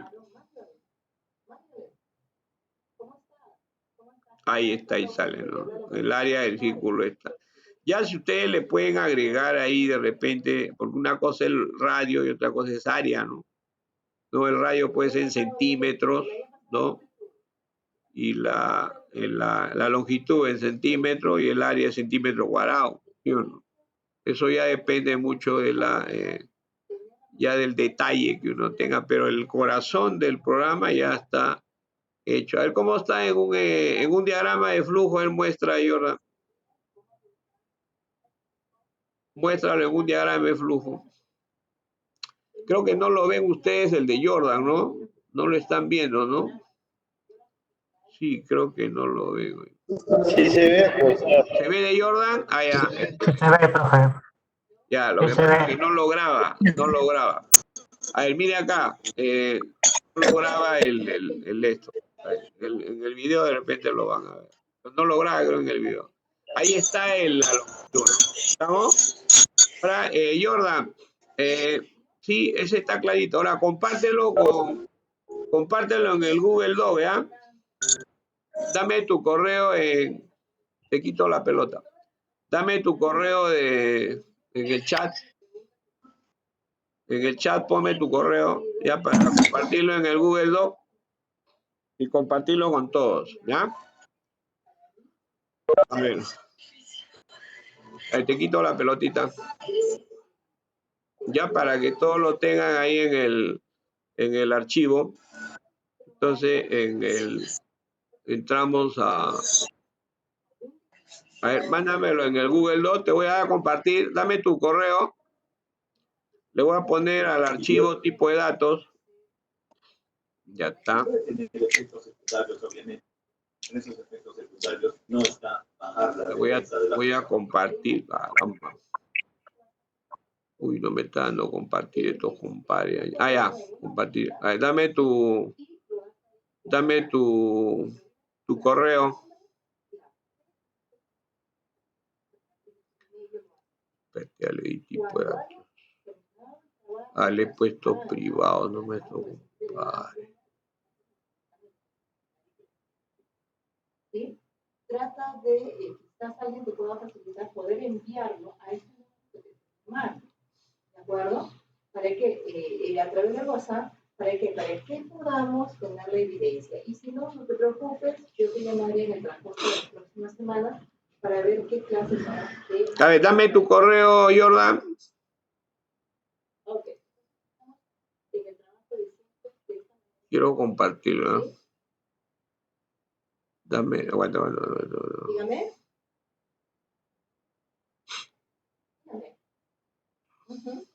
Ahí está, ahí sale, ¿no? El área del círculo está. Ya si ustedes le pueden agregar ahí de repente, porque una cosa es el radio y otra cosa es área, ¿no? No, el radio puede ser en centímetros, ¿no? Y la longitud en centímetros y el área en centímetros cuadrados, ¿sí o no? Eso ya depende mucho de ya del detalle que uno tenga, pero el corazón del programa ya está hecho. A ver cómo está en un diagrama de flujo, él muestra, Jordan. Muéstralo en un diagrama de flujo. Creo que no lo ven ustedes el de Jordan, ¿no? No lo están viendo, ¿no? Sí, creo que no lo veo. Sí se ve, profesor. ¿Se ve de Jordan? Ah, ya. Sí se ve, profe. Ya, lo Sí que se pasa es ve. que no lo graba. A ver, mire acá. No lo graba el esto. En el video de repente lo van a ver. No lo graba, creo, en el video. Ahí está la longitud, ¿no? ¿Estamos? Ahora, Jordan, sí, ese está clarito. Ahora, compártelo en el Google Doc, ¿ya? Dame tu correo te quito la pelota. Dame tu correo en el chat. En el chat ponme tu correo, ya, para compartirlo en el Google Doc y compartirlo con todos, ¿ya? A ver. Ahí te quito la pelotita. Ya para que todos lo tengan ahí en el archivo. Entonces, entramos a ver, mándamelo en el Google Doc, te voy a compartir, dame tu correo, le voy a poner al archivo tipo de datos, ya está. En efectos secundarios, obviamente. En esos efectos secundarios no está bajar la defensa de la voy a compartir, caramba. Uy, no me está dando compartir estos compadres. Ah, ya, compartir. A ver, dame tu correo. Ya le di tipo de datos. Ah, le he puesto privado, no me toco. Vale. ¿Sí? Trata de, quizás alguien te pueda facilitar poder enviarlo a este número, ¿de acuerdo? Para que a través de WhatsApp, para que podamos tener la evidencia. Y si no, no te preocupes, yo te llamaré en el transcurso de las próximas semanas para ver qué clases son. A ver, dame tu correo, Jordan. Ok. En el trabajo de Quiero compartirlo. ¿sí? Dame, aguanta. Dígame. Uh-huh.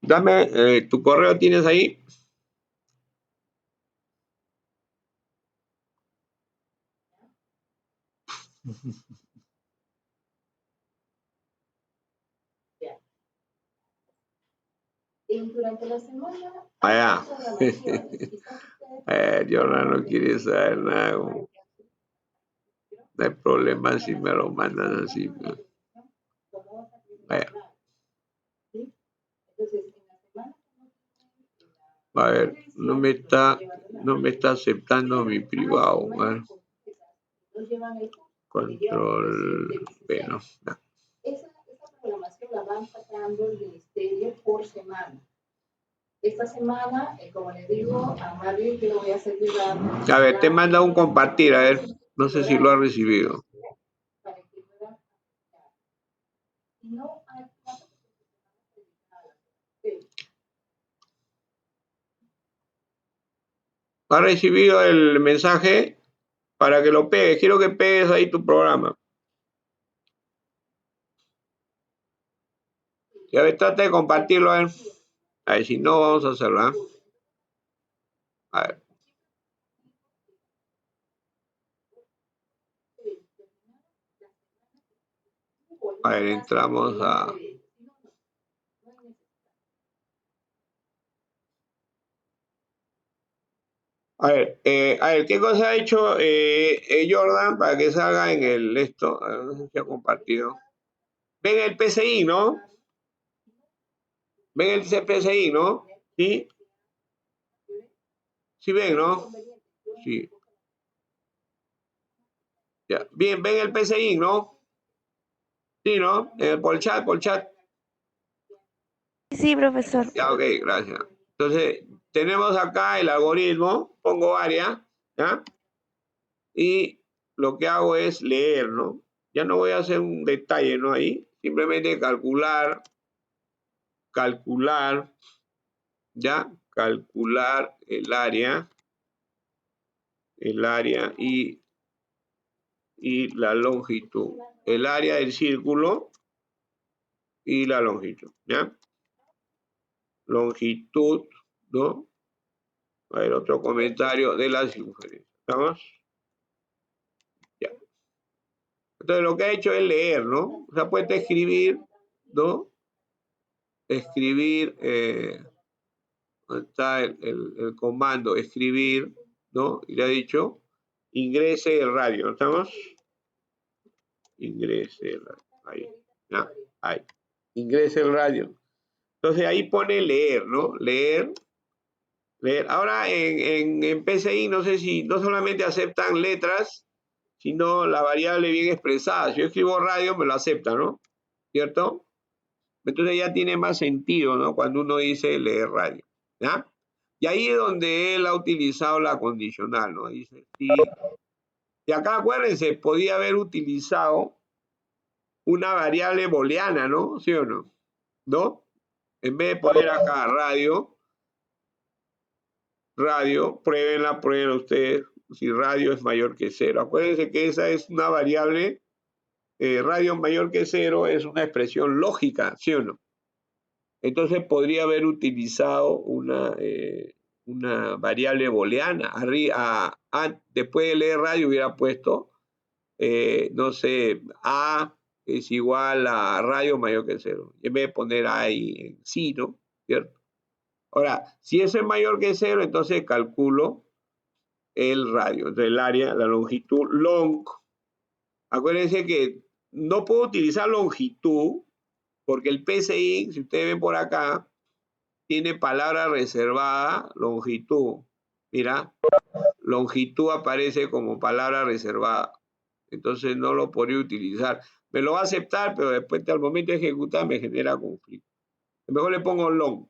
Dame, tu correo tienes ahí. Durante la semana. Allá. Jordan no quiere saber nada. No hay problema si me lo mandan así. Vaya. A ver, no me está aceptando mi privado. ¿Vale? Control B, no. Esa programación la van sacando el ministerio por semana. Esta semana, como les digo, a Mario yo lo voy a hacer llegar. A ver, te manda un compartir, a ver. No sé si lo ha recibido. Para que puedan. No hay. ¿Ha recibido el mensaje? Para que lo pegues. Quiero que pegues ahí tu programa. Y a ver, trata de compartirlo, a ver. A ver, si no, vamos a hacerlo, ¿eh? A ver. A ver, entramos a... A ver, ¿qué cosa ha hecho Jordan para que salga en el esto? A ver, no sé si ha compartido. Ven el PCI, ¿no? Ven el PCI, ¿no? ¿Sí? Sí ven, ¿no? Sí. Ya. Bien, ven el PCI, ¿no? Sí, ¿no? Por chat. Sí, profesor. Ya, ok, gracias. Entonces, tenemos acá el algoritmo, pongo área, ¿ya? Y lo que hago es leer, ¿no? Ya no voy a hacer un detalle, ¿no? Ahí, simplemente calcular, ¿ya? Calcular el área y la longitud. El área del círculo y la longitud, ¿ya? Longitud, ¿no? A ver, otro comentario de la circunferencia. ¿Estamos? Ya. Entonces lo que ha hecho es leer, ¿no? O sea, puede escribir, ¿no? Escribir, está el comando escribir, ¿no? Y le ha dicho, ingrese el radio, ¿no estamos? Ingrese el radio. Ahí, ¿no? Ahí. Ingrese el radio. Entonces ahí pone leer, ¿no? Leer. Leer. Ahora en PCI no sé si no solamente aceptan letras, sino la variable bien expresada. Si yo escribo radio, me lo acepta, ¿no? ¿Cierto? Entonces ya tiene más sentido, ¿no? Cuando uno dice leer radio, ¿ya? Y ahí es donde él ha utilizado la condicional, ¿no? Dice, sí. Y acá, acuérdense, podía haber utilizado una variable booleana, ¿no? ¿Sí o no? ¿No? En vez de poner acá radio, prueben ustedes si radio es mayor que 0. Acuérdense que esa es una variable, radio mayor que 0 es una expresión lógica, ¿sí o no? Entonces podría haber utilizado una variable booleana. Después de leer radio hubiera puesto, no sé, A es igual a radio mayor que 0. En vez de poner A en sí, ¿no? ¿Cierto? Ahora, si eso es mayor que 0, entonces calculo el radio, entonces el área, la longitud long. Acuérdense que no puedo utilizar longitud porque el PCI, si ustedes ven por acá, tiene palabra reservada longitud. Mira, longitud aparece como palabra reservada. Entonces no lo podría utilizar. Me lo va a aceptar, pero después al momento de ejecutar me genera conflicto. Mejor le pongo long.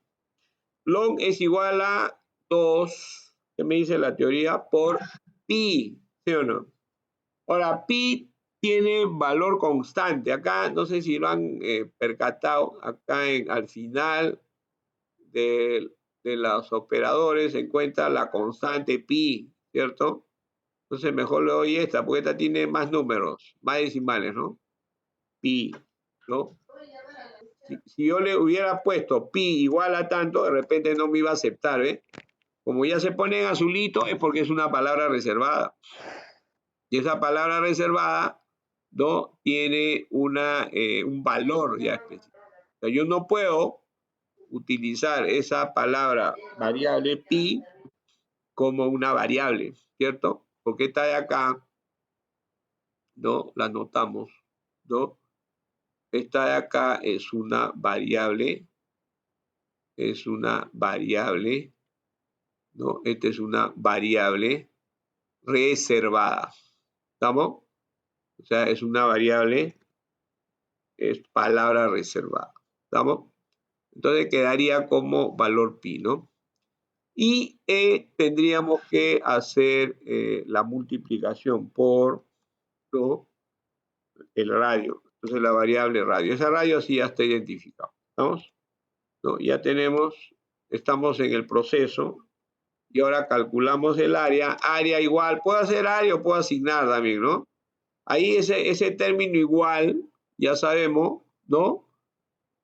Long es igual a 2, que me dice la teoría, por pi, ¿sí o no? Ahora, pi tiene valor constante. Acá, no sé si lo han percatado, acá al final de los operadores se encuentra la constante pi, ¿cierto? Entonces mejor le doy esta, porque esta tiene más números, más decimales, ¿no? Pi, ¿no? Si yo le hubiera puesto pi igual a tanto, de repente no me iba a aceptar, ¿eh? Como ya se pone en azulito, es porque es una palabra reservada. Y esa palabra reservada, ¿no? Tiene un valor ya específico. O sea, yo no puedo utilizar esa palabra variable pi como una variable, ¿cierto? Porque esta de acá, ¿no? La notamos, ¿no? Esta de acá es una variable, ¿no? Esta es una variable reservada, ¿estamos? O sea, es una variable, es palabra reservada, ¿estamos? Entonces quedaría como valor pi, ¿no? Y tendríamos que hacer la multiplicación por, ¿no? El radio. Entonces la variable radio. Esa radio sí ya está identificada. ¿Estamos? ¿No? Ya tenemos, estamos en el proceso y ahora calculamos el área. Área igual, puedo hacer área o puedo asignar también, ¿no? Ahí ese término igual, ya sabemos, ¿no?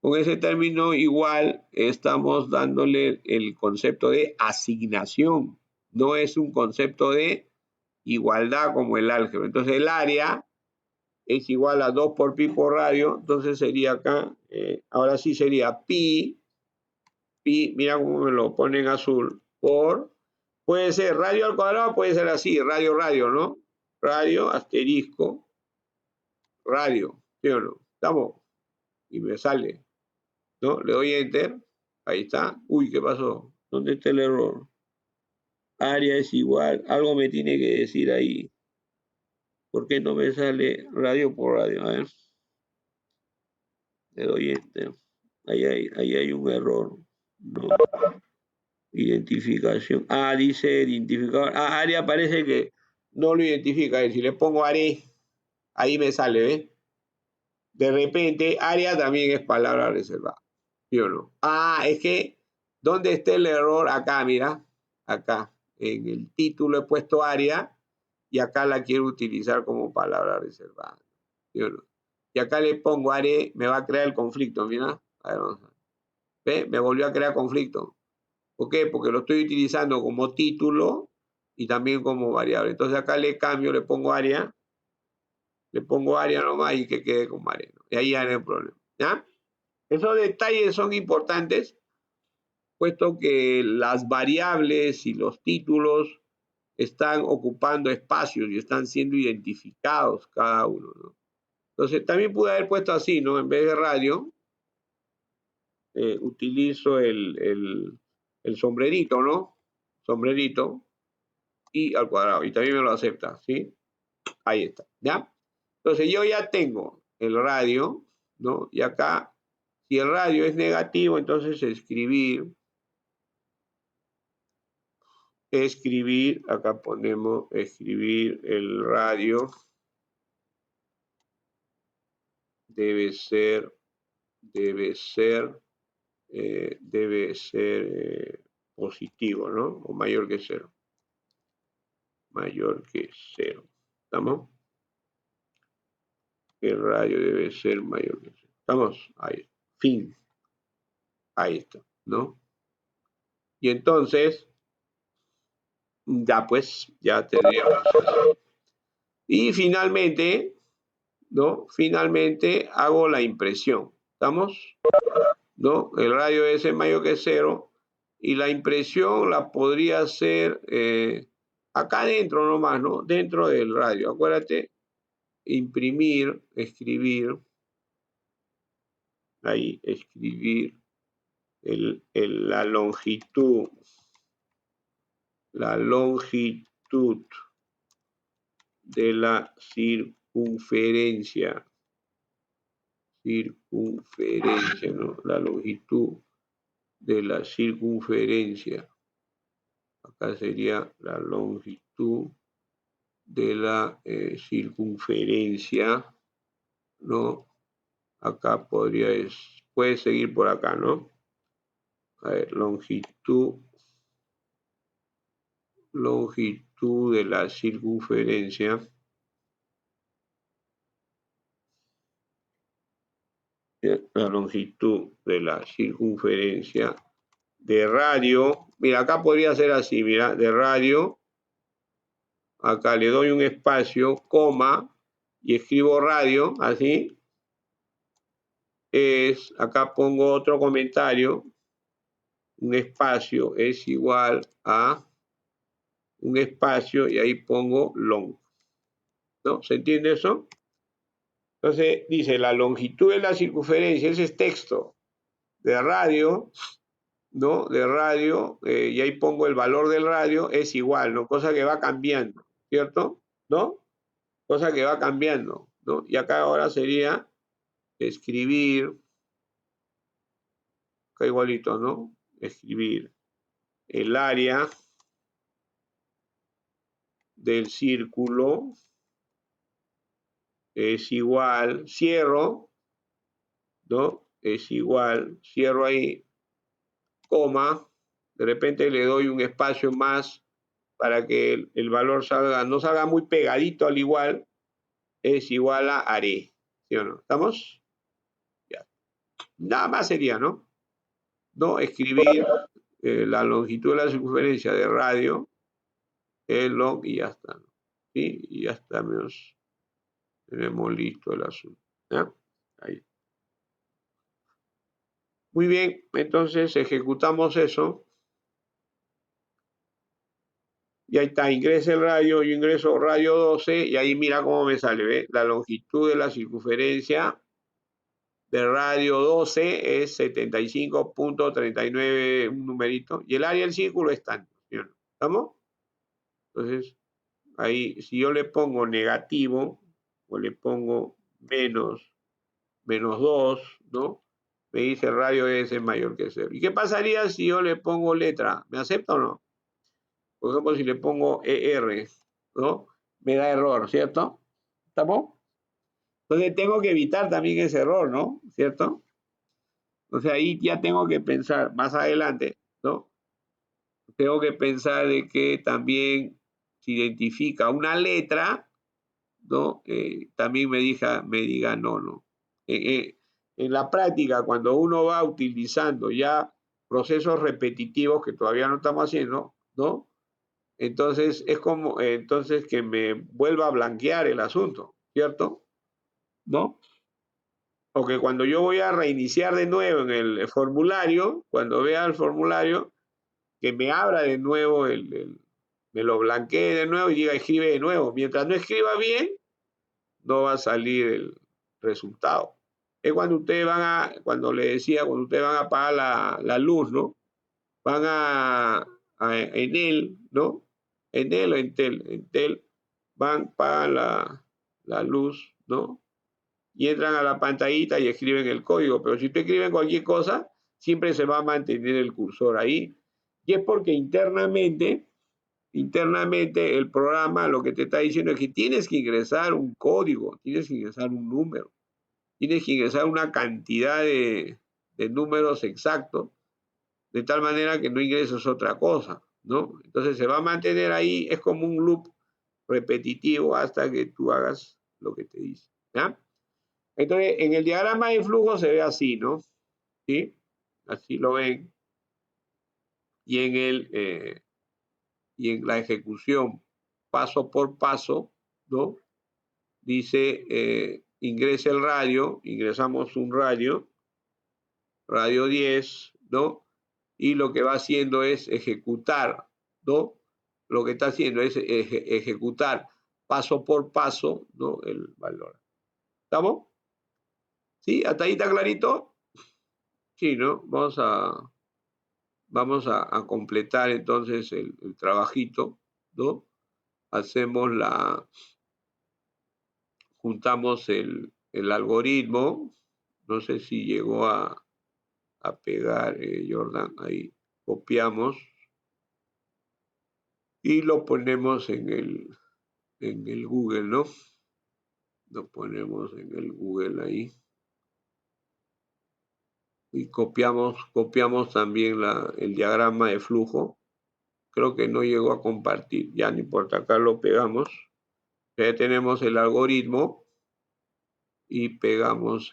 Con ese término igual estamos dándole el concepto de asignación. No es un concepto de igualdad como el álgebra. Entonces el área es igual a 2 por pi por radio. Entonces sería acá, ahora sí sería pi, mira cómo me lo pone en azul, por, puede ser radio al cuadrado, puede ser así, radio, ¿no? Radio, asterisco, radio, ¿sí o no? ¿Estamos? Y me sale, ¿no? Le doy enter, ahí está. Uy, ¿qué pasó? ¿Dónde está el error? Área es igual, algo me tiene que decir ahí. ¿Por qué no me sale radio por radio? A ver. Le doy enter. Ahí hay un error. No. Identificación. Ah, dice identificador. Ah, área parece que no lo identifica. Si le pongo are, ahí me sale, ¿ves? De repente, área también es palabra reservada. ¿Sí o no? Ah, es que, ¿dónde está el error? Acá, mira. Acá. En el título he puesto área y acá la quiero utilizar como palabra reservada. ¿Sí o no? Y acá le pongo are, me va a crear el conflicto, mira. A ver, vamos a ver. ¿Ve? Me volvió a crear conflicto. ¿Por qué? Porque lo estoy utilizando como título y también como variable. Entonces acá le cambio, le pongo área nomás y que quede como área, ¿no? Y ahí ya no hay problema, ¿ya? Esos detalles son importantes, puesto que las variables y los títulos están ocupando espacios y están siendo identificados cada uno, ¿no? Entonces también pude haber puesto así, ¿no? En vez de radio, utilizo el sombrerito, ¿no? Sombrerito y al cuadrado. Y también me lo acepta, ¿sí? Ahí está, ¿ya? Entonces yo ya tengo el radio, ¿no? Y acá, si el radio es negativo, entonces escribir, acá ponemos escribir el radio debe ser positivo, ¿no? O mayor que 0. Mayor que 0. ¿Estamos? El radio debe ser mayor que 0. ¿Estamos? Ahí. Fin. Ahí está, ¿no? Y entonces, ya pues, ya tendríamos. Y finalmente, ¿no? Finalmente hago la impresión. ¿Estamos? ¿No? El radio debe ser mayor que 0. Y la impresión la podría hacer acá dentro nomás, ¿no? Dentro del radio. Acuérdate, imprimir, escribir. Ahí, escribir la longitud de la circunferencia, ¿no? La longitud de la circunferencia. Acá sería la longitud de la circunferencia, ¿no? Acá puede seguir por acá, ¿no? A ver, longitud de la circunferencia. La longitud de la circunferencia de radio. Mira, acá podría ser así, mira, de radio. Acá le doy un espacio, coma, y escribo radio, así. Acá pongo otro comentario. Un espacio es igual a un espacio y ahí pongo long. ¿No? ¿Se entiende eso? Entonces dice la longitud de la circunferencia, ese es texto de radio, ¿no? De radio, y ahí pongo el valor del radio, es igual, ¿no? Cosa que va cambiando, ¿cierto? ¿No? Cosa que va cambiando, ¿no? Y acá ahora sería escribir, acá igualito, ¿no? Escribir el área del círculo es igual, cierro, ¿no? Es igual, cierro ahí, coma, de repente le doy un espacio más para que el valor no salga muy pegadito al igual, es igual a haré, ¿sí o no? ¿Estamos? Ya. Nada más sería, ¿no? No escribir la longitud de la circunferencia de radio, el long y ya está, ¿no? ¿Sí? Y ya está, tenemos listo el asunto, ¿ya? Ahí. Muy bien, entonces ejecutamos eso. Y ahí está, ingresa el radio, yo ingreso radio 12 y ahí mira cómo me sale, ¿ve? La longitud de la circunferencia de radio 12 es 75.39, un numerito, y el área del círculo es tanto, ¿sí o no? ¿Estamos? Entonces, ahí, si yo le pongo negativo, o le pongo menos 2, ¿no? Me dice el radio es mayor que 0. ¿Y qué pasaría si yo le pongo letra? ¿Me acepta o no? Por ejemplo, si le pongo ER, ¿no? Me da error, ¿cierto? ¿Estamos? Entonces tengo que evitar también ese error, ¿no? ¿Cierto? O sea, ahí ya tengo que pensar más adelante, ¿no? Tengo que pensar de que también se identifica una letra, ¿no? También me diga no, no. En la práctica, cuando uno va utilizando ya procesos repetitivos que todavía no estamos haciendo, ¿no? Entonces, es como, entonces que me vuelva a blanquear el asunto, ¿cierto? ¿No? O que cuando yo voy a reiniciar de nuevo en el formulario, cuando vea el formulario, que me abra de nuevo me lo blanquee de nuevo y diga escribe de nuevo. Mientras no escriba bien, no va a salir el resultado. Es cuando ustedes cuando le decía, cuando ustedes van a apagar la luz, ¿no? Van a Enel, ¿no? Enel o Entel, van, pagan la luz, ¿no? Y entran a la pantallita y escriben el código. Pero si usted escribe cualquier cosa, siempre se va a mantener el cursor ahí. Y es porque internamente el programa lo que te está diciendo es que tienes que ingresar un código, tienes que ingresar un número, tienes que ingresar una cantidad de números exactos, de tal manera que no ingreses otra cosa, ¿no? Entonces se va a mantener ahí, es como un loop repetitivo hasta que tú hagas lo que te dice, ¿ya? Entonces, en el diagrama de flujo se ve así, ¿no? ¿Sí? Así lo ven. Y en la ejecución paso por paso, ¿no? Dice, ingrese el radio, ingresamos un radio 10, ¿no? Y lo que va haciendo es ejecutar, ¿no? Lo que está haciendo es ejecutar paso por paso, ¿no? El valor. ¿Estamos? ¿Sí? ¿Hasta ahí está clarito? Sí, ¿no? Vamos a completar entonces el trabajito, ¿no? Hacemos juntamos el algoritmo, no sé si llegó a pegar Jordan, ahí copiamos y lo ponemos en el Google, ¿no? Lo ponemos en el Google ahí. Y copiamos también el diagrama de flujo. Creo que no llegó a compartir, ya no importa, acá lo pegamos. Ya tenemos el algoritmo y pegamos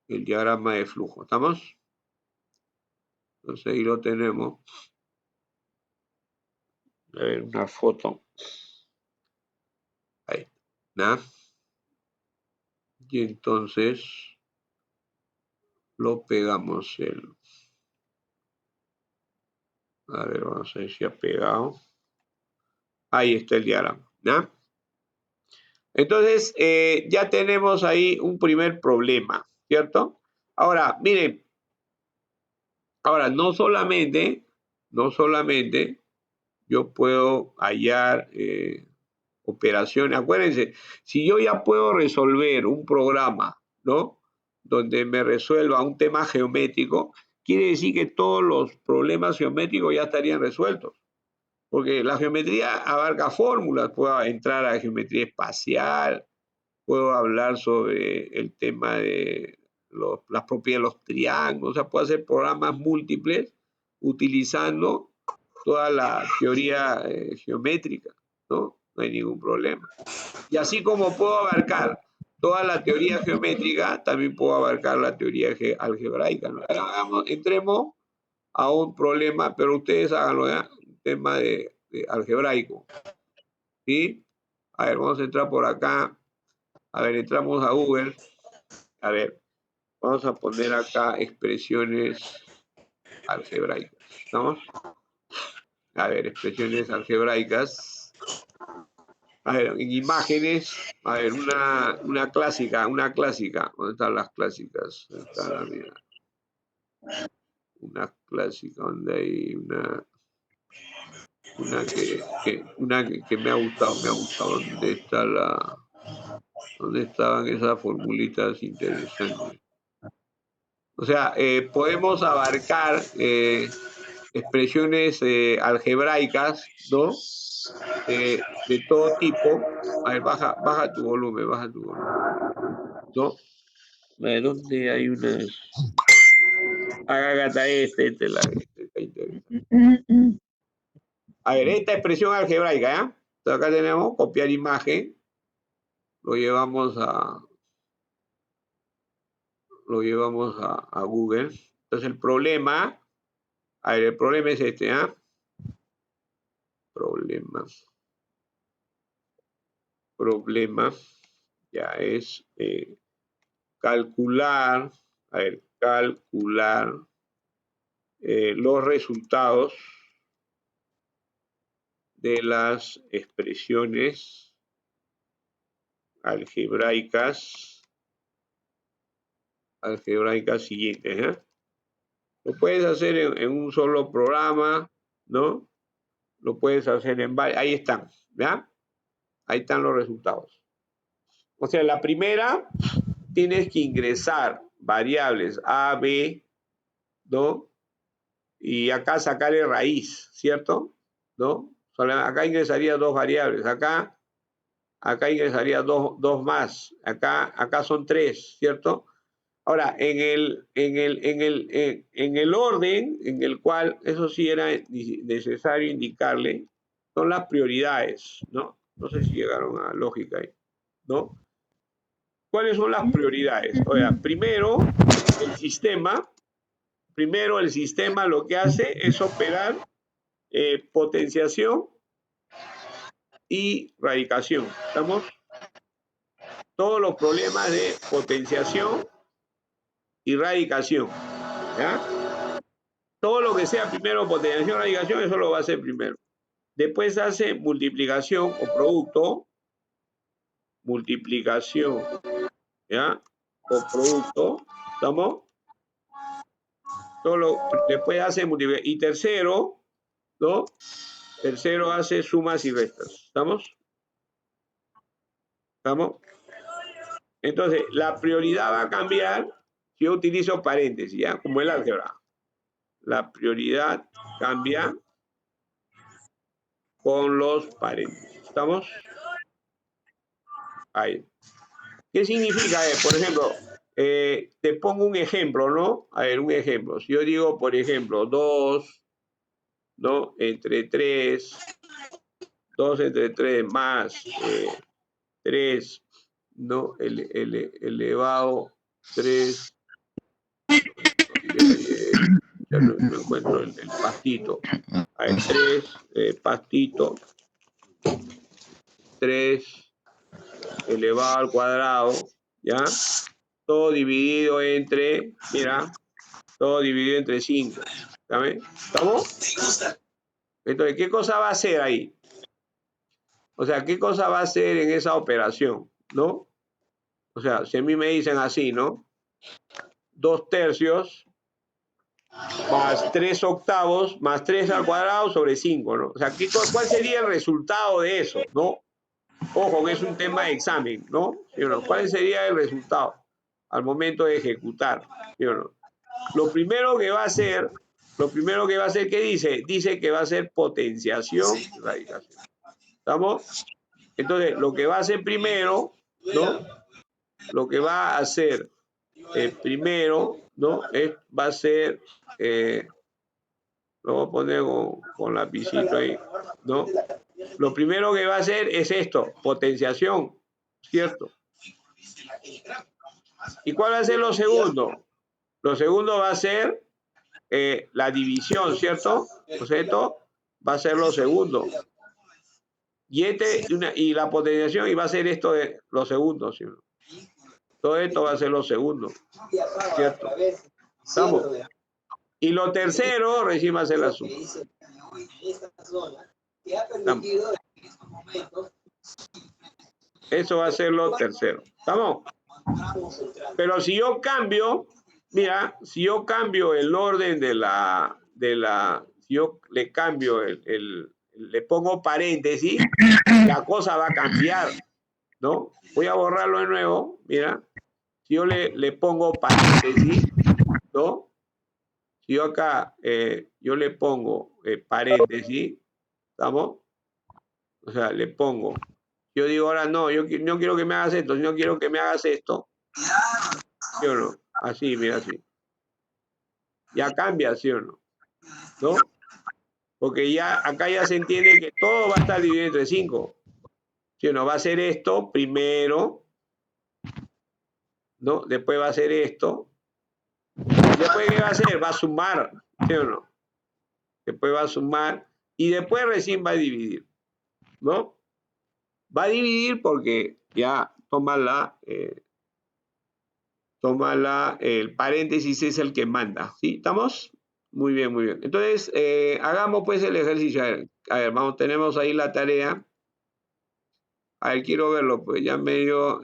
el diagrama de flujo. ¿Estamos? Entonces ahí lo tenemos. A ver, una foto. Ahí. ¿No? Y entonces lo pegamos a ver, vamos a ver si ha pegado. Ahí está el diagrama, ¿no? Entonces, ya tenemos ahí un primer problema, ¿cierto? Ahora, miren, no solamente yo puedo hallar operaciones. Acuérdense, si yo ya puedo resolver un programa, ¿no? Donde me resuelva un tema geométrico, quiere decir que todos los problemas geométricos ya estarían resueltos. Porque la geometría abarca fórmulas, puedo entrar a geometría espacial, puedo hablar sobre el tema de las propiedades de los triángulos, o sea, puedo hacer programas múltiples utilizando toda la teoría geométrica, ¿no? No hay ningún problema. Y así como puedo abarcar toda la teoría geométrica, también puedo abarcar la teoría algebraica, ¿no? Entremos a un problema, pero ustedes háganlo, ¿ya? Un tema de algebraico, ¿sí? A ver, vamos a entrar por acá. A ver, entramos a Google. A ver, vamos a poner acá expresiones algebraicas. ¿Estamos? A ver, expresiones algebraicas. A ver, en imágenes. A ver, una clásica. ¿Dónde están las clásicas? ¿Dónde está la mía? Una clásica, donde hay una que me ha gustado. ¿Dónde estaban esas formulitas interesantes? O sea, podemos abarcar expresiones algebraicas, ¿no? De todo tipo. A ver, baja tu volumen, ¿no? A ver, ¿dónde hay unas? Agata este está interesante. A ver, esta expresión algebraica, ¿ya? Entonces acá tenemos copiar imagen, lo llevamos a Google. Entonces el problema es este, ¿ah? problema ya es calcular, a ver, calcular los resultados de las expresiones algebraicas siguientes, ¿eh? Lo puedes hacer en un solo programa, ¿no? Lo puedes hacer en varios. Ahí están, ¿ya? Ahí están los resultados. O sea, la primera, tienes que ingresar variables A, B, ¿no? Y acá sacarle raíz, ¿cierto? ¿No? Acá ingresaría dos variables. Acá ingresaría dos más. Acá son tres, ¿cierto? Ahora, en el orden en el cual, eso sí era necesario indicarle, son las prioridades, ¿no? No sé si llegaron a lógica ahí, ¿no? ¿Cuáles son las prioridades? O sea, primero el sistema lo que hace es operar potenciación y radicación. ¿Estamos? Todos los problemas de potenciación y radicación, ¿ya? Todo lo que sea primero potenciación, radicación, eso lo va a hacer primero. Después hace multiplicación o producto, multiplicación, ¿ya? O producto, ¿estamos? Después hace multiplicación. Y tercero, ¿no? Tercero hace sumas y restas, ¿estamos? ¿Estamos? Entonces, la prioridad va a cambiar si yo utilizo paréntesis, ¿ya? Como el álgebra. La prioridad cambia con los paréntesis. ¿Estamos? Ahí. ¿Qué significa? Por ejemplo, te pongo un ejemplo, ¿no? A ver, un ejemplo. Si yo digo, por ejemplo, 2, ¿no? Entre 3, 2 entre 3 más 3, ¿no? Elevado 3. Ya no encuentro el pastito. A ver, 3, pastito. 3 elevado al cuadrado, ¿ya? Todo dividido entre, mira, todo dividido entre 5. ¿Sabes? ¿Estamos? Entonces, ¿qué cosa va a hacer ahí? O sea, ¿qué cosa va a hacer en esa operación? ¿No? O sea, si a mí me dicen así, ¿no? 2/3 más 3/8 más 3 al cuadrado sobre 5, ¿no? O sea, ¿cuál sería el resultado de eso, no? Ojo, que es un tema de examen, ¿no? ¿Sí o no? ¿Cuál sería el resultado al momento de ejecutar? ¿Sí o no? Lo primero que va a hacer, ¿qué dice? Dice que va a ser potenciación y radicación. ¿Estamos? Entonces, lo que va a hacer primero, ¿no? Lo que va a hacer primero, ¿no? Va a ser, lo voy a poner con lapicito ahí, ¿no? Lo primero que va a hacer es esto, potenciación, ¿cierto? ¿Y cuál va a ser lo segundo? Lo segundo va a ser la división, ¿cierto? O sea, esto va a ser lo segundo. Y la potenciación, y va a ser esto de los segundos, ¿sí? Todo esto va a ser lo segundo, ¿cierto? ¿Estamos? Y lo tercero, recién va a ser la suma. ¿Estamos? Eso va a ser lo tercero. ¿Estamos? Pero si yo cambio, mira, si yo cambio el orden si yo le cambio le pongo paréntesis, la cosa va a cambiar, ¿no? Voy a borrarlo de nuevo, mira. Si yo le pongo paréntesis, ¿no? Si yo acá, yo le pongo paréntesis, ¿estamos? O sea, le pongo. Yo digo ahora, no, yo no quiero que me hagas esto, yo no quiero que me hagas esto. ¿Sí o no? Así, mira, así. Ya cambia, ¿sí o no? ¿No? Porque ya acá ya se entiende que todo va a estar dividido entre 5. ¿Sí o no? Va a ser esto primero, ¿no? Después va a ser esto. Después, ¿qué va a hacer? Va a sumar, ¿sí o no? Después va a sumar y después recién va a dividir, ¿no? Va a dividir porque ya toma el paréntesis es el que manda, ¿sí? ¿Estamos? Muy bien, muy bien. Entonces, hagamos pues el ejercicio. A ver, vamos, tenemos ahí la tarea. A ver, quiero verlo, pues ya medio,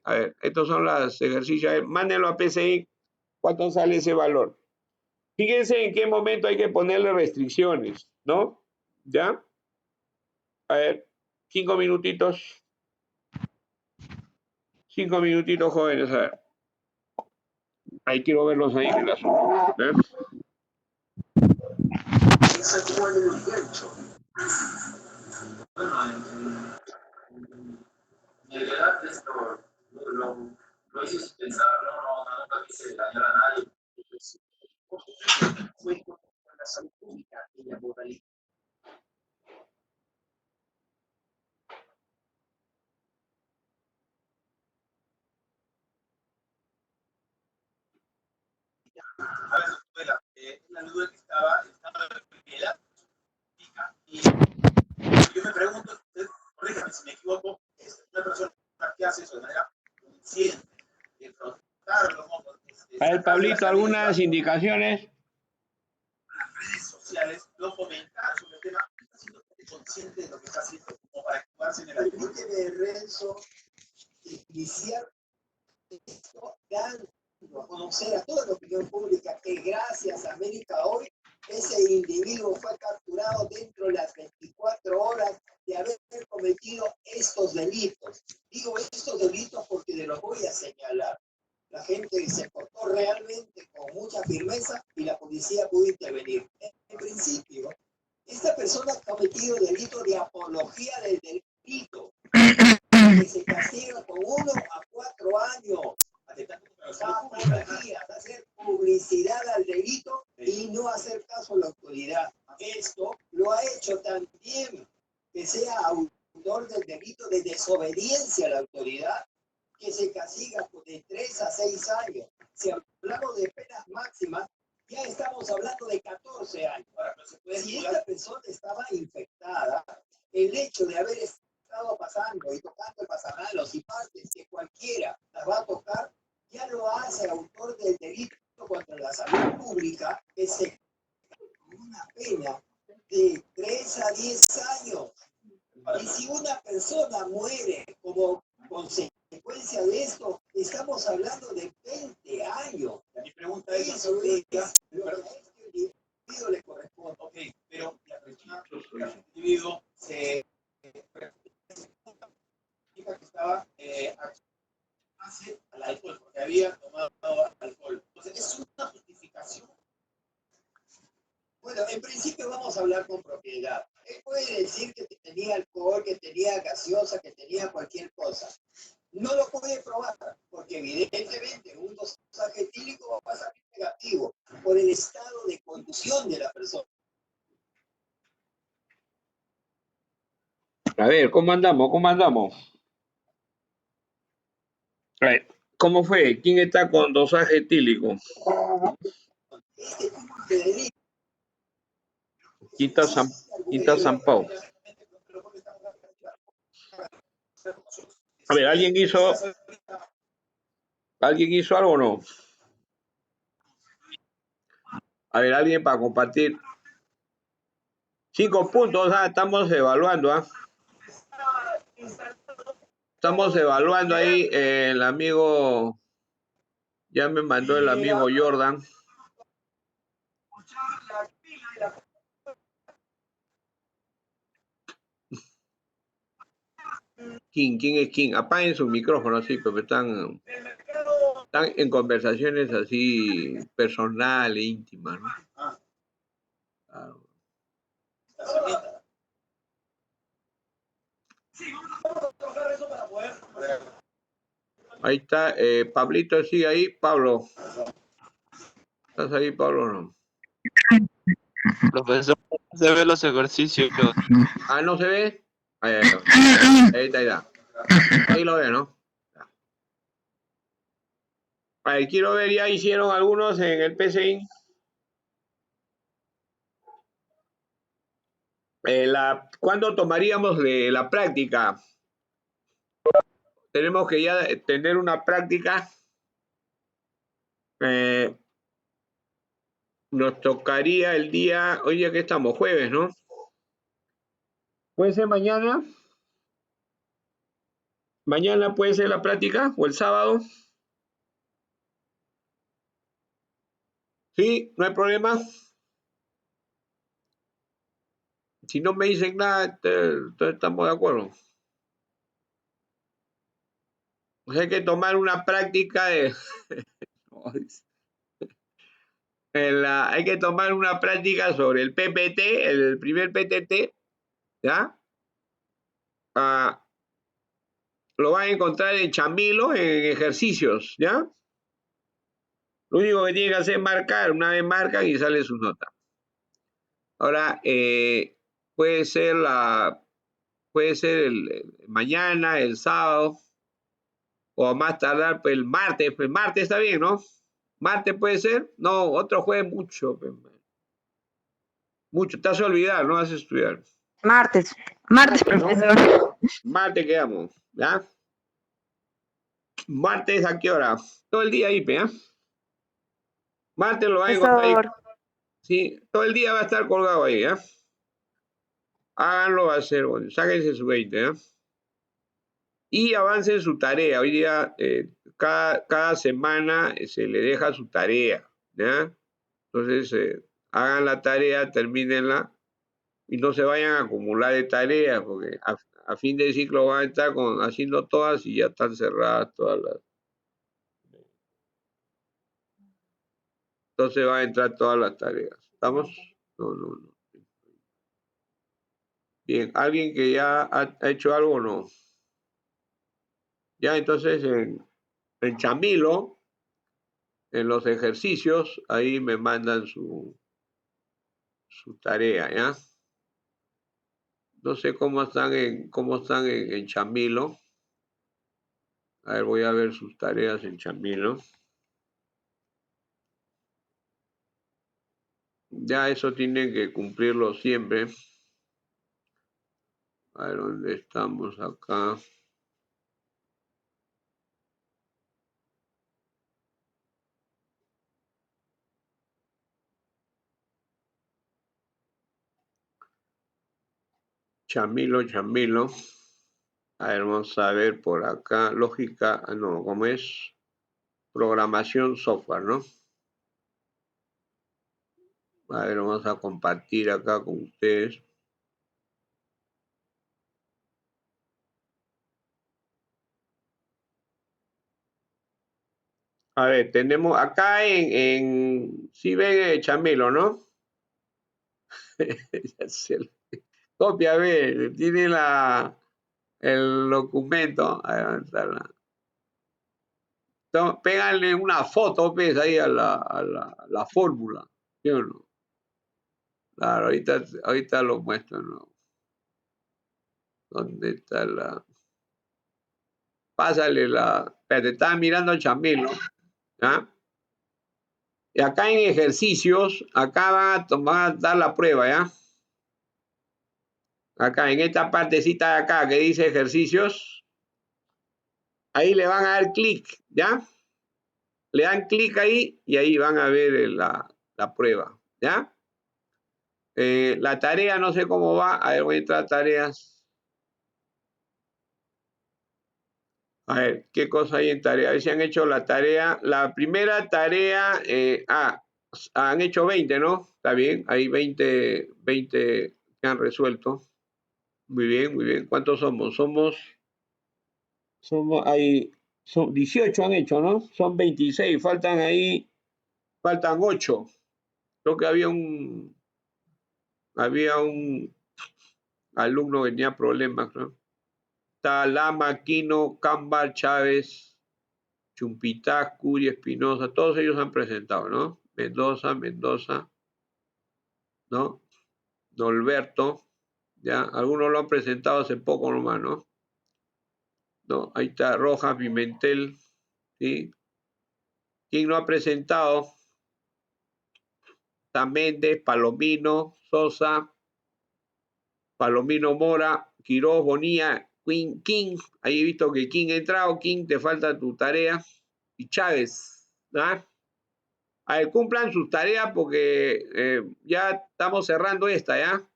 a ver, estos son los ejercicios. A ver, mándenlo a PCI. ¿Cuánto sale ese valor? Fíjense en qué momento hay que ponerle restricciones, ¿no? ¿Ya? A ver, 5 minutitos. 5 minutitos, jóvenes, a ver. Ahí quiero verlos ahí en el asunto. ¿Ves? En realidad esto lo hice sin pensar, nunca quise dañar a nadie. Fue con la salud pública y la moralidad. A ver, doctora, la duda que estaba en propiedad y yo me pregunto, usted, corríjame si me equivoco, es una persona que hace eso de manera consciente, de frontarlo, A ver, Pablito, algunas indicaciones. las redes sociales, no comentar sobre el tema, está siendo consciente de lo que está haciendo, como para actuarse en el aire. Permíteme, Renzo, iniciar esto dando a conocer a toda la opinión pública que gracias a América Hoy, ese individuo fue capturado dentro de las 24 horas de haber cometido estos delitos. Digo estos delitos porque te los voy a señalar. La gente se portó realmente con mucha firmeza y la policía pudo intervenir. En principio, esta persona ha cometido delito de apología del delito, que se castiga con 1 a 4 años. Apología, hacer publicidad al delito y no hacer caso a la autoridad. Esto lo ha hecho también que sea autor del delito de desobediencia a la autoridad, que se castiga de 3 a 6 años. Si hablamos de penas máximas, ya estamos hablando de 14 años. Ahora, si esta persona estaba infectada, el hecho de haber estado pasando y tocando el pasamanos y partes que cualquiera las va a tocar, ya lo hace autor del delito contra la salud pública, que se con una pena de 3 a 10 años. Y si una persona muere como consecuencia de esto, estamos hablando de 20 años. Mi pregunta es, eso es lo que a este individuo le corresponde. Ok, pero la persona, el individuo se que estaba al alcohol, porque había tomado alcohol. Entonces, es una justificación. Bueno, en principio vamos a hablar con propiedad. Él puede decir que tenía alcohol, que tenía gaseosa, que tenía cualquier cosa. No lo puede probar, porque evidentemente un dosaje etílico va a pasar negativo por el estado de conducción de la persona. A ver, ¿cómo andamos? ¿Cómo andamos? A ver, ¿cómo fue? ¿Quién está con dosaje etílico? Este tipo de delito. Quinta San Pau. A ver, ¿alguien hizo algo o no? A ver, alguien para compartir. 5 puntos, estamos evaluando, Estamos evaluando ahí, el amigo, ya me mandó el amigo Jordan. ¿Quién es King? Apaguen su micrófono, sí, porque están en conversaciones así personales, íntimas, ¿no? Claro. Ahí está, Pablito sigue ahí. Pablo, ¿estás ahí, Pablo, o no? Profesor, se ve los ejercicios. Ah, ¿no se ve? Ahí está. Ahí lo ve, ¿no? A ver, quiero ver, ya hicieron algunos en el PCI. ¿Cuándo tomaríamos la práctica? Tenemos que ya tener una práctica. Nos tocaría el día, hoy día que estamos, jueves, ¿no? ¿Puede ser mañana? ¿Mañana puede ser la práctica o el sábado? ¿Sí? ¿No hay problema? Si no me dicen nada, estamos de acuerdo. Pues hay que tomar una práctica de... hay que tomar una práctica sobre el PPT, el primer PTT, ¿ya? Lo van a encontrar en Chamilo, en ejercicios, ¿ya? Lo único que tiene que hacer es marcar, una vez marcan y sale su nota. Ahora, puede ser mañana, el sábado, o a más tardar pues, el martes. Pues martes está bien, ¿no? ¿Martes puede ser? No, otro jueves mucho. Pues, mucho, te has olvidado, no vas a estudiar. Martes, profesor. ¿No? Martes quedamos, ¿ya? Martes, ¿a qué hora? Todo el día ahí, ¿eh? Martes lo van a encontrar ahí. Sí, todo el día va a estar colgado ahí, ¿eh? Háganlo, va a ser bueno. Sáquense su 20, ¿eh? Y avancen su tarea. Hoy día, cada semana se le deja su tarea, ¿ya? Entonces, hagan la tarea, termínenla y no se vayan a acumular de tareas, porque a fin de ciclo van a estar haciendo todas y ya están cerradas todas las. Entonces van a entrar todas las tareas. ¿Estamos? No. Bien, ¿alguien que ya ha hecho algo o no? Ya, entonces en Chamilo, en los ejercicios, ahí me mandan su tarea, ¿ya? No sé cómo están en Chamilo. A ver, voy a ver sus tareas en Chamilo. Ya eso tienen que cumplirlo siempre. A ver, ¿dónde estamos acá? Chamilo. A ver, vamos a ver por acá. Lógica, no, ¿cómo es? Programación software, ¿no? A ver, vamos a compartir acá con ustedes. A ver, tenemos acá sí ven Chamilo, ¿no? Copia, a ver, tiene el documento. A ver, avanzarla. Entonces, péganle una foto, pues, ahí a la fórmula, ¿sí o no? Claro, ahorita lo muestro, ¿no? ¿Dónde está Pásale espérate, estaba mirando el Chamilo, ¿ya? Y acá en ejercicios, acá van a dar la prueba, ¿ya? Acá, en esta partecita de acá que dice ejercicios, ahí le van a dar clic, ¿ya? Le dan clic ahí y ahí van a ver la prueba, ¿ya? La tarea no sé cómo va. A ver, voy a entrar a tareas. A ver, ¿qué cosa hay en tarea? A ver si han hecho la tarea. La primera tarea, han hecho 20, ¿no? Está bien, hay 20 que han resuelto. Muy bien, muy bien. ¿Cuántos somos? Son 18 han hecho, ¿no? Son 26, faltan 8. Creo que había un alumno que tenía problemas, ¿no? Está Lama, Quino, Cámbar, Chávez, Chumpitá, Curi, Espinosa, todos ellos han presentado, ¿no? Mendoza, ¿no? Norberto, ya, algunos lo han presentado hace poco nomás, ¿no? No, ahí está Rojas, Pimentel, ¿sí? ¿Quién no ha presentado? Está Méndez, Palomino, Sosa, Palomino Mora, Quiroz, Bonilla, King, ahí he visto que King ha entrado, King, te falta tu tarea, y Chávez, ¿ah? A ver, cumplan sus tareas porque ya estamos cerrando esta, ¿ya?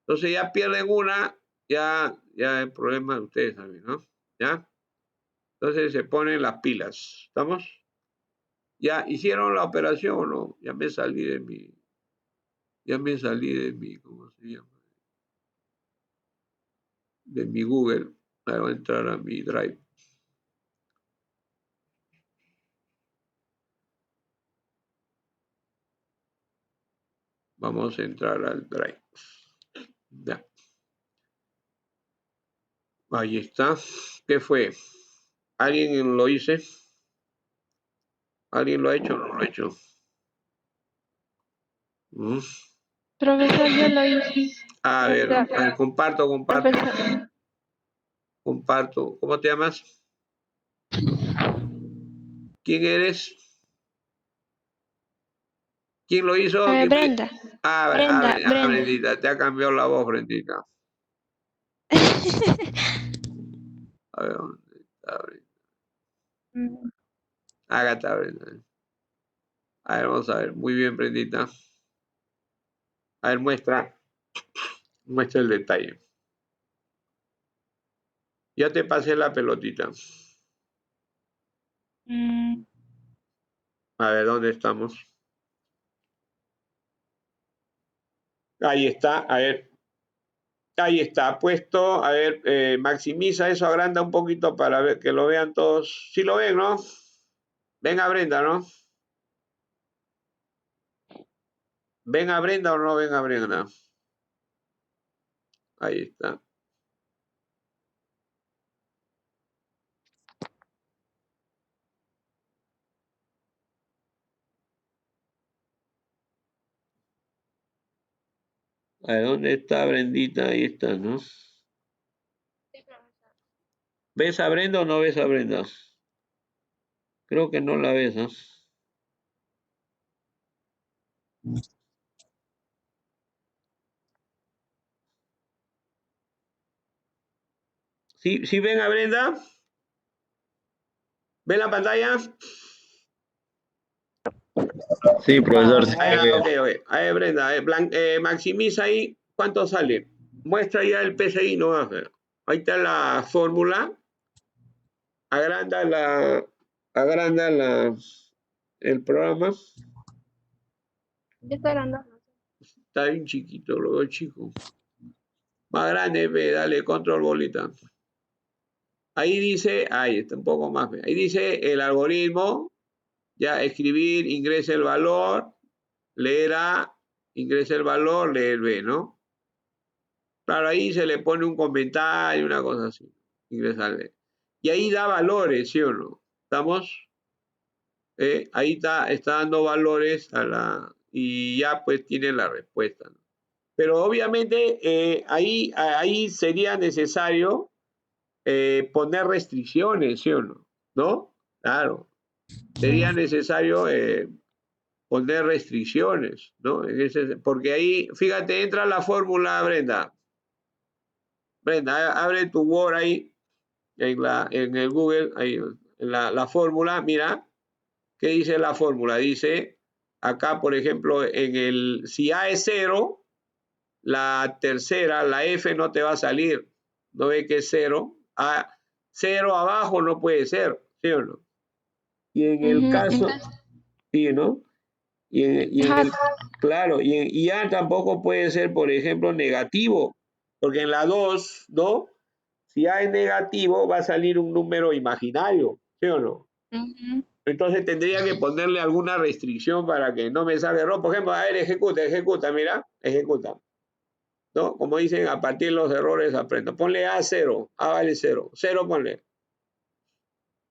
Entonces ya pierden una, ya el problema de ustedes también, ¿no? ¿Ya? Entonces se ponen las pilas, ¿estamos? ¿Ya hicieron la operación o no? Ya me salí de mi, ¿cómo se llama? De mi Google. Ahora voy a entrar a mi Drive. Vamos a entrar al Drive. Ya. Ahí está. ¿Qué fue? ¿Alguien lo hice? ¿Alguien lo ha hecho o no lo ha hecho? Profesor, yo lo hice. A ver, comparto. Profesor. Comparto. ¿Cómo te llamas? ¿Quién eres? ¿Quién lo hizo? Brenda. Brenda. Brendita, te ha cambiado la voz, Brendita. A ver, ¿dónde está Brenda? Acá está Brenda. A ver, vamos a ver. Muy bien, Brendita. A ver, muestra el detalle. Ya te pasé la pelotita. A ver, ¿dónde estamos? Ahí está, a ver. Ahí está, puesto. A ver, maximiza eso, agranda un poquito para ver que lo vean todos. Sí lo ven, ¿no? Venga, Brenda, ¿no? ¿Ven a Brenda o no ven a Brenda? Ahí está. A ver, ¿dónde está Brendita? Ahí está, ¿no? ¿Ves a Brenda o no ves a Brenda? Creo que no la ves, ¿no? ¿Sí ven a Brenda? ¿Ven la pantalla? Sí, profesor. Sí, Ok. A ver, Brenda, maximiza ahí. ¿Cuánto sale? Muestra ya el PCI, ¿no? Ahí está la fórmula. Agranda el programa. Ya está agrandando. Está bien chiquito, lo veo chico. Más grande, ve, dale, control bolita. Ahí dice, ahí está un poco más. Ahí dice el algoritmo. Ya, escribir, ingresa el valor, leer A, ingresa el valor, leer B, ¿no? Claro, ahí se le pone un comentario, una cosa así. Ingresar B. Y ahí da valores, ¿sí o no? ¿Estamos? Ahí está dando valores y ya pues tiene la respuesta, ¿no? Pero obviamente ahí sería necesario poner restricciones, ¿sí o no? ¿No? Claro. Sería necesario poner restricciones, ¿no? Porque ahí, fíjate, entra la fórmula, Brenda. Brenda, abre tu Word ahí, en el Google, ahí, en la fórmula, mira, ¿qué dice la fórmula? Dice, acá, por ejemplo, si A es 0, la tercera, la F no te va a salir. ¿No ve que es 0? 0 abajo no puede ser, ¿sí o no? Y en el caso, sí, ¿no? Claro, y A tampoco puede ser, por ejemplo, negativo, porque en la 2, ¿no? Si A es negativo, va a salir un número imaginario, ¿sí o no? Entonces tendría que ponerle alguna restricción para que no me salga error. Por ejemplo, a ver, ejecuta, mira, ejecuta. ¿No? Como dicen, a partir de los errores aprendo. Ponle A0, A vale 0. 0 ponle.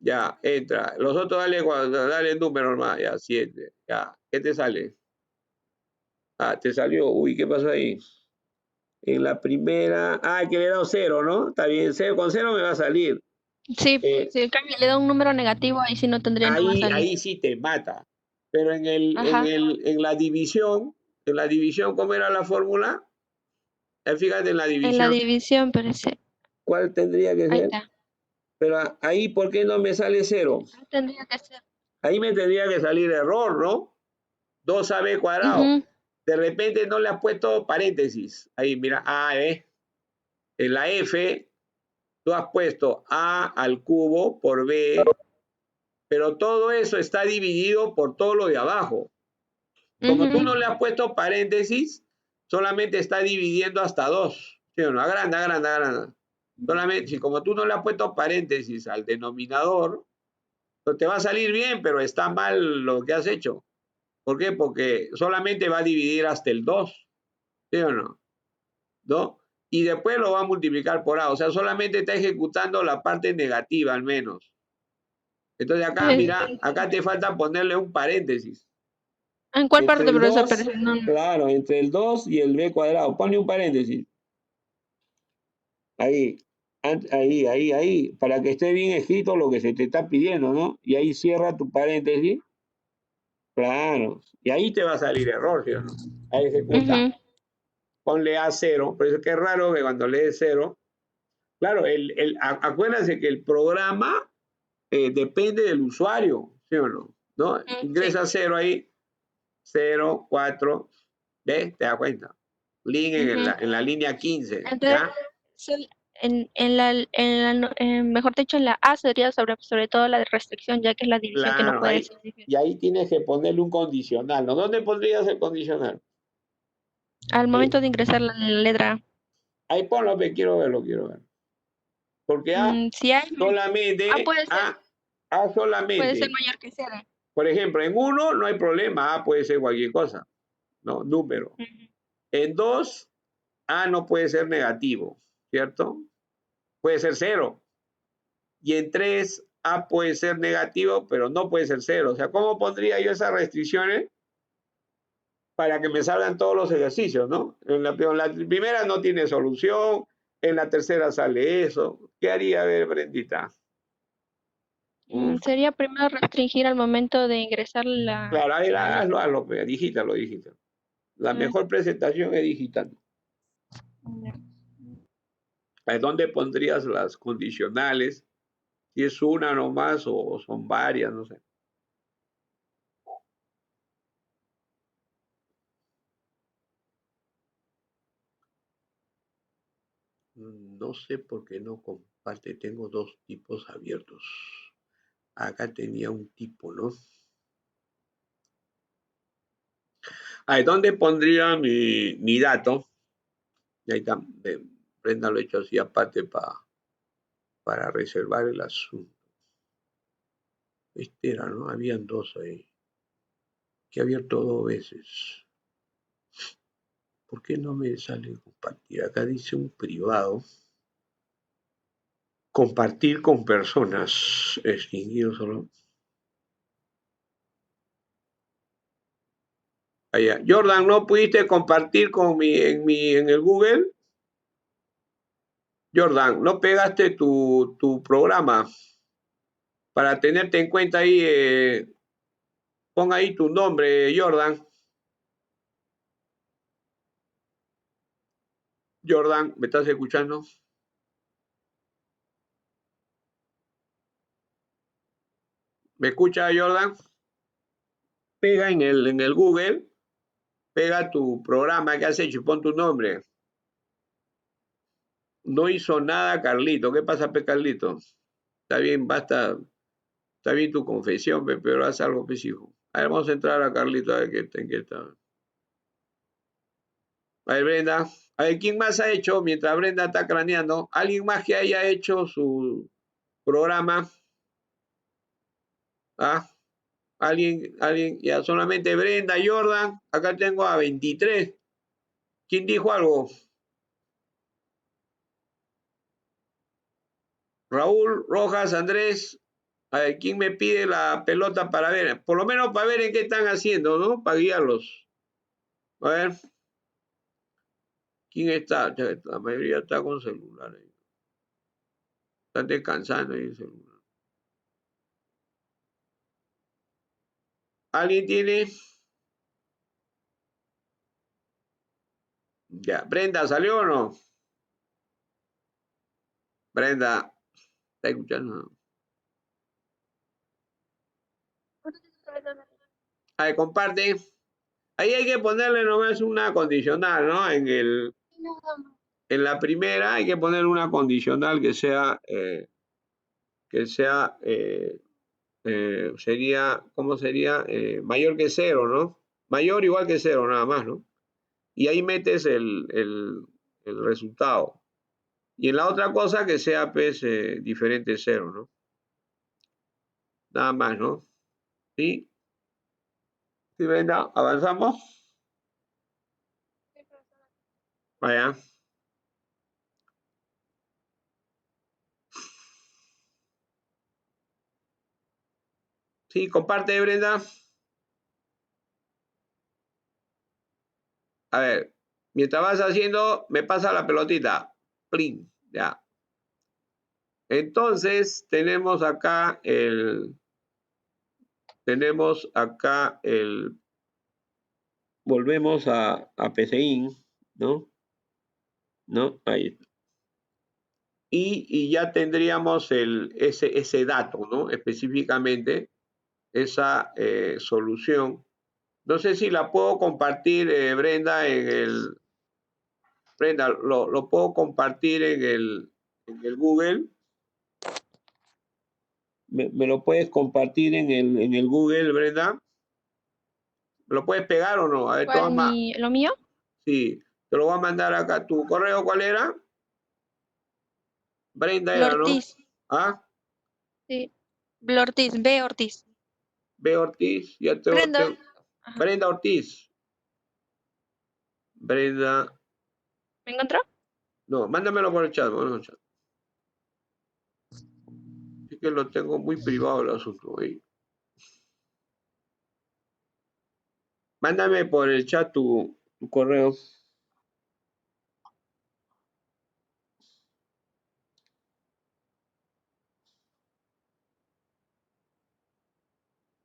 Ya, entra. Los otros dale números más, ya, 7. Ya, ¿qué te sale? Ah, te salió. Uy, ¿qué pasó ahí? En la primera. Ah, que le he dado 0, ¿no? Está bien, 0, con 0 me va a salir. Sí, si en cambio le da un número negativo, ahí sí no tendría nada más salir. Ahí sí te mata. Pero en la división, ¿cómo era la fórmula? Fíjate en la En la división. división parece. ¿Cuál tendría que Ahí ser? está. Pero ahí, ¿por qué no me sale 0? Tendría que ser. Ahí me tendría que salir error, ¿no? 2ab cuadrado. Ujú. De repente no le has puesto paréntesis. Ahí, mira, en la F, tú has puesto A al cubo por B, pero todo eso está dividido por todo lo de abajo. Como tú no le has puesto paréntesis, solamente está dividiendo hasta 2. ¿Sí o no? Agranda. Solamente, si como tú no le has puesto paréntesis al denominador, pues te va a salir bien, pero está mal lo que has hecho. ¿Por qué? Porque solamente va a dividir hasta el 2. ¿Sí o no? ¿No? Y después lo va a multiplicar por A. O sea, solamente está ejecutando la parte negativa al menos. Entonces acá, mira, acá te falta ponerle un paréntesis. ¿En cuál Entre parte, el profesor? 2, No. claro, entre el 2 y el B cuadrado. Ponle un paréntesis. Ahí, ahí, para que esté bien escrito lo que se te está pidiendo, ¿no? Y ahí cierra tu paréntesis. Claro. Y ahí te va a salir error, ¿sí o no? Ahí ejecuta. Ponle A0. Por eso es que es raro que cuando lees 0. Claro, acuérdense que el programa depende del usuario, ¿sí o no? ¿No? Ingresa 0 ahí. 0, 4. ¿Ves? ¿Te das cuenta? Link en la línea 15. Entonces, ¿Ya? mejor dicho, en la A sería sobre todo la restricción, ya que es la división que no Claro, puede ahí, ser difícil. y ahí tienes que ponerle un condicional, ¿no? ¿Dónde pondrías el condicional? Al momento de ingresar la letra A. Ahí ponlo, quiero verlo. Porque Si hay, solamente, puede ser solamente. mayor que 0. Por ejemplo, en 1 no hay problema, A puede ser cualquier cosa, ¿no? Número. En 2, A no puede ser negativo, ¿cierto? Puede ser 0. Y en 3, A puede ser negativo, pero no puede ser 0. O sea, ¿cómo pondría yo esas restricciones? Para que me salgan todos los ejercicios, ¿no? En la primera no tiene solución, en la tercera sale eso. ¿Qué haría, a ver, Brendita? Sería primero restringir al momento de ingresar Claro, a ver, la letra. hazlo, digítalo. La mejor presentación es digital. ¿Dónde pondrías las condicionales? Si es una nomás o son varias, no sé. No sé por qué no comparte. Tengo 2 tipos abiertos. Acá tenía un tipo, ¿no? ¿Dónde pondría mi dato? Y ahí está. Brenda lo he hecho así aparte para reservar el asunto. Este era, ¿no? Habían 2 ahí. Que he abierto 2 veces. ¿Por qué no me sale compartir? Acá dice un privado. Compartir con personas. Extinguido solo. Allá. Jordan, ¿no pudiste compartir en el Google? Jordan, ¿no pegaste tu programa? Para tenerte en cuenta ahí, pon ahí tu nombre, Jordan. Jordan, ¿me estás escuchando? ¿Me escucha, Jordan? Pega en el Google, pega tu programa que has hecho y pon tu nombre. No hizo nada Carlito. ¿Qué pasa, Carlito? Está bien, basta. Está bien tu confesión, pero haz algo, hijo. A ver, vamos a entrar a Carlito a ver en qué está. A ver, Brenda. A ver, ¿quién más ha hecho mientras Brenda está craneando? ¿Alguien más que haya hecho su programa? ¿Ah? ¿Alguien? Ya solamente Brenda, Jordan. Acá tengo a 23. ¿Quién dijo algo? Raúl, Rojas, Andrés. A ver, ¿quién me pide la pelota para ver? Por lo menos para ver en qué están haciendo, ¿no? Para guiarlos. A ver. ¿Quién está? La mayoría está con celular. Están descansando ahí el celular. ¿Alguien tiene? Ya. Brenda, ¿salió o no? Brenda, ¿está escuchando? Ahí, comparte. Ahí hay que ponerle nomás una condicional, ¿no? En la primera hay que poner una condicional que sea, sería, ¿cómo sería? Mayor que 0, ¿no? Mayor igual que 0, nada más, ¿no? Y ahí metes el resultado. Y en la otra cosa que sea, pues, diferente 0, ¿no? Nada más, ¿no? ¿Sí? ¿Sí, Brenda? ¿Avanzamos? Vaya. Sí, comparte, Brenda. A ver, mientras vas haciendo, me pasa la pelotita. Plin, ya. Entonces, tenemos acá volvemos a PCIN, ¿no? ¿No? Ahí está. Y ya tendríamos ese dato, ¿no? Específicamente, esa solución. No sé si la puedo compartir, Brenda, Brenda, lo puedo compartir en el Google. ¿Me lo puedes compartir en el Google, Brenda? ¿Me lo puedes pegar o no? A ver, ¿Cuál, lo mío? Sí, te lo voy a mandar acá. ¿Tu correo cuál era? Brenda era, ¿no? Blortiz. ¿Ah? Sí. Blortiz, B. Ortiz. B. Ortiz, ya Brenda. Ajá. Brenda Ortiz. Brenda. ¿Me encontró? No, mándamelo por el chat, Es que lo tengo muy privado el asunto ahí. Mándame por el chat tu correo.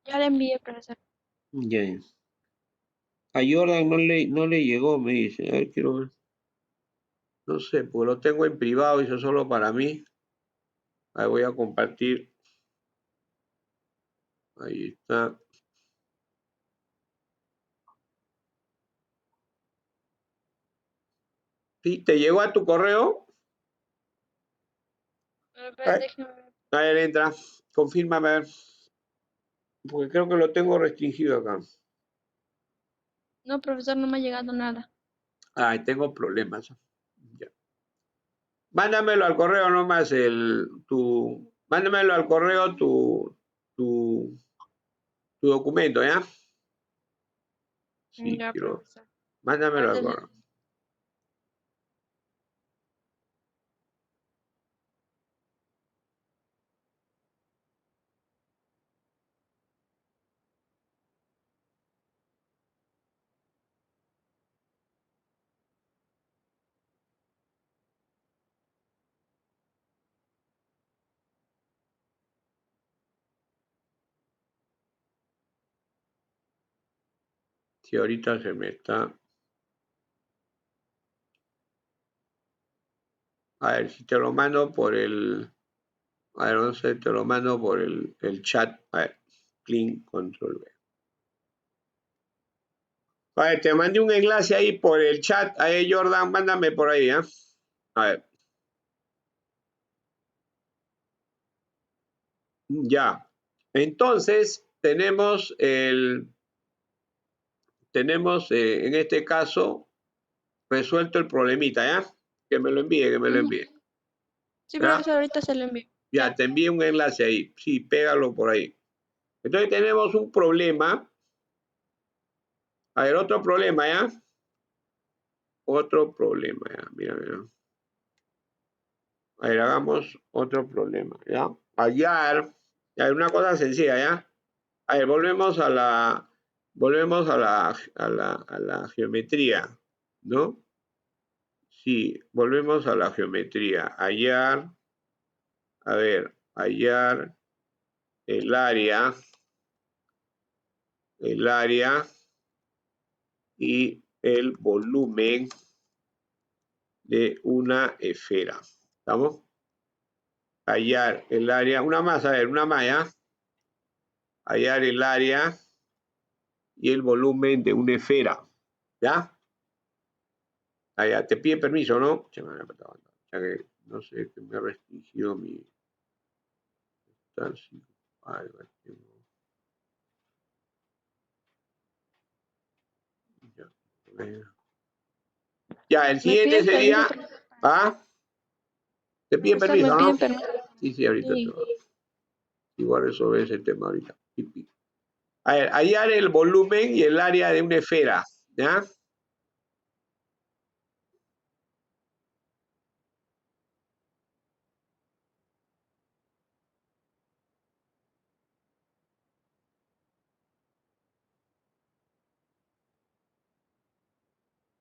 Ya le envié, profesor. Ya. A Jordan no le llegó, me dice. A ver, quiero ver. No sé, pues lo tengo en privado y eso solo para mí. Ahí voy a compartir. Ahí está. ¿Sí? ¿Te llegó a tu correo? A ver, entra. Confírmame, a ver. Porque creo que lo tengo restringido acá. No, profesor, no me ha llegado nada. Ay, tengo problemas. Ya. Mándamelo al correo nomás mándamelo al correo tu documento, ¿ya? Sí, Ya, quiero. profesor. Mándamelo al correo. Si ahorita se me está. A ver, si te lo mando por el. A ver, no sé, te lo mando por el chat. A ver, clean control V. A ver, te mandé un enlace ahí por el chat. Ahí, Jordan, mándame por ahí, ¿eh? A ver. Ya. Entonces, tenemos en este caso resuelto el problemita, ¿ya? Que me lo envíe. Sí, ¿Ya? profesor, ahorita se lo envío. Ya, te envío un enlace ahí. Sí, pégalo por ahí. Entonces tenemos un problema. A ver, otro problema, ¿ya? Otro problema, ¿ya? Mira. A ver, hagamos otro problema, ¿ya? Hallar. Ya, una cosa sencilla, ¿ya? A ver, volvemos a la geometría, ¿no? Sí, volvemos a la geometría. Hallar, a ver, hallar el área y el volumen de una esfera. ¿Estamos? Hallar el área, una más, a ver, una más, ¿ya? Hallar el área y el volumen de una esfera, ¿ya? Allá, te pide permiso, ¿no? Ya que no sé, que me ha restringido mi... Ya, el siguiente sería... ¿Ah? ¿Te pide permiso, no? Sí, ahorita te va. Igual resolver ese tema ahorita. A ver, hallar el volumen y el área de una esfera, ¿ya?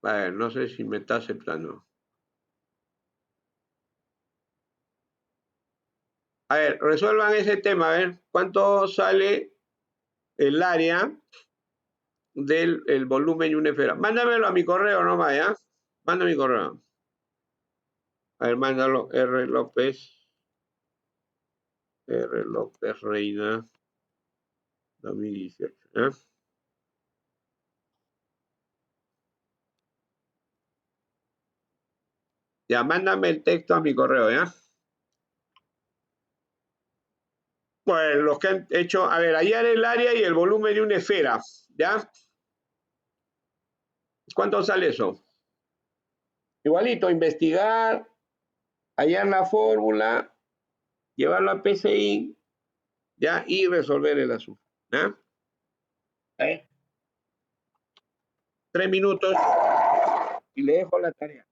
A ver, no sé si me está aceptando. A ver, resuelvan ese tema, a ver, ¿cuánto sale el área del volumen y una esfera? Mándamelo a mi correo nomás, ¿ya? Manda mi correo. A ver, mándalo, R. López Reina, 2018, ¿eh? Ya, mándame el texto a mi correo, ¿ya? Pues los que han hecho, a ver, hallar el área y el volumen de una esfera, ¿ya? ¿Cuánto sale eso? Igualito, investigar, hallar la fórmula, llevarlo a PCI, ¿ya? Y resolver el asunto, ¿ya? 3 minutos y le dejo la tarea.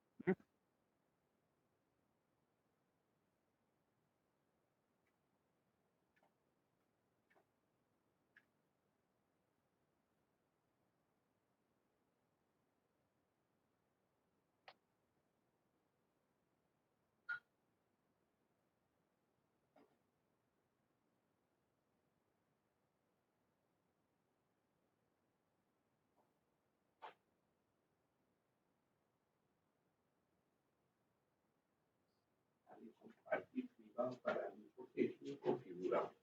Compartir privado para mí, porque es muy configurado.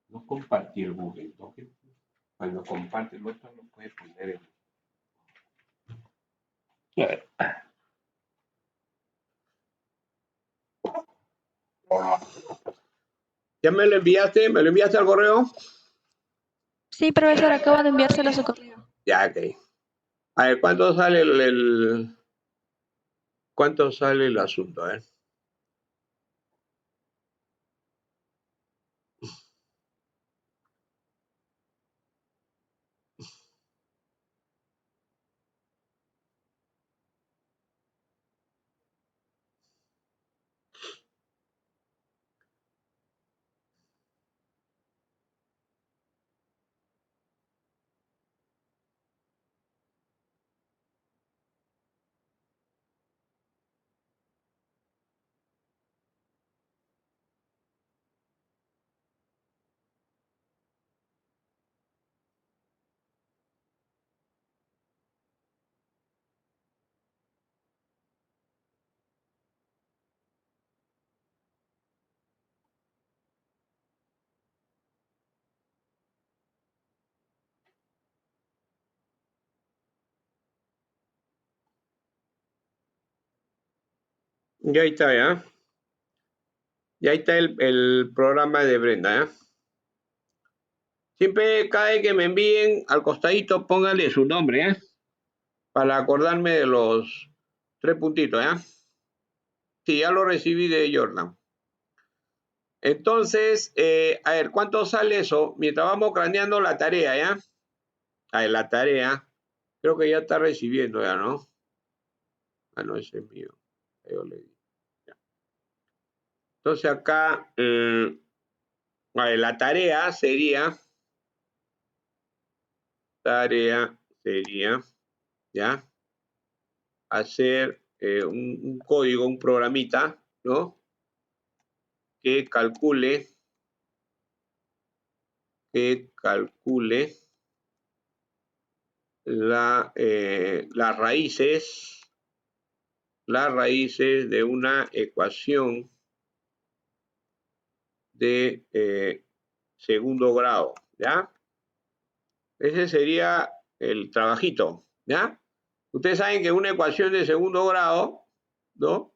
No compartir Google, ¿no? Cuando comparte el otro no puede poner el... ¿Ya me lo enviaste? ¿Me lo enviaste al correo? Sí, profesor, acabo de enviárselo a su correo. Ya, ok. A ver, ¿cuánto sale cuánto sale el asunto? A ver. Ya está, ¿ya? Ya está el programa de Brenda, ¿ya? Siempre cada vez que me envíen al costadito, póngale su nombre, ¿eh? Para acordarme de los 3 puntitos, ¿ya? Sí, ya lo recibí de Jordan. Entonces, a ver, ¿cuánto sale eso? Mientras vamos craneando la tarea, ¿ya? A ver, la tarea. Creo que ya está recibiendo, ¿ya, no? Ah, no, ese es mío. Yo le di. Ya. Entonces acá, a ver, la tarea sería, ¿ya? Hacer un código, un programita, ¿no? Que calcule las raíces de una ecuación de segundo grado, ¿ya? Ese sería el trabajito, ¿ya? Ustedes saben que una ecuación de segundo grado, ¿no?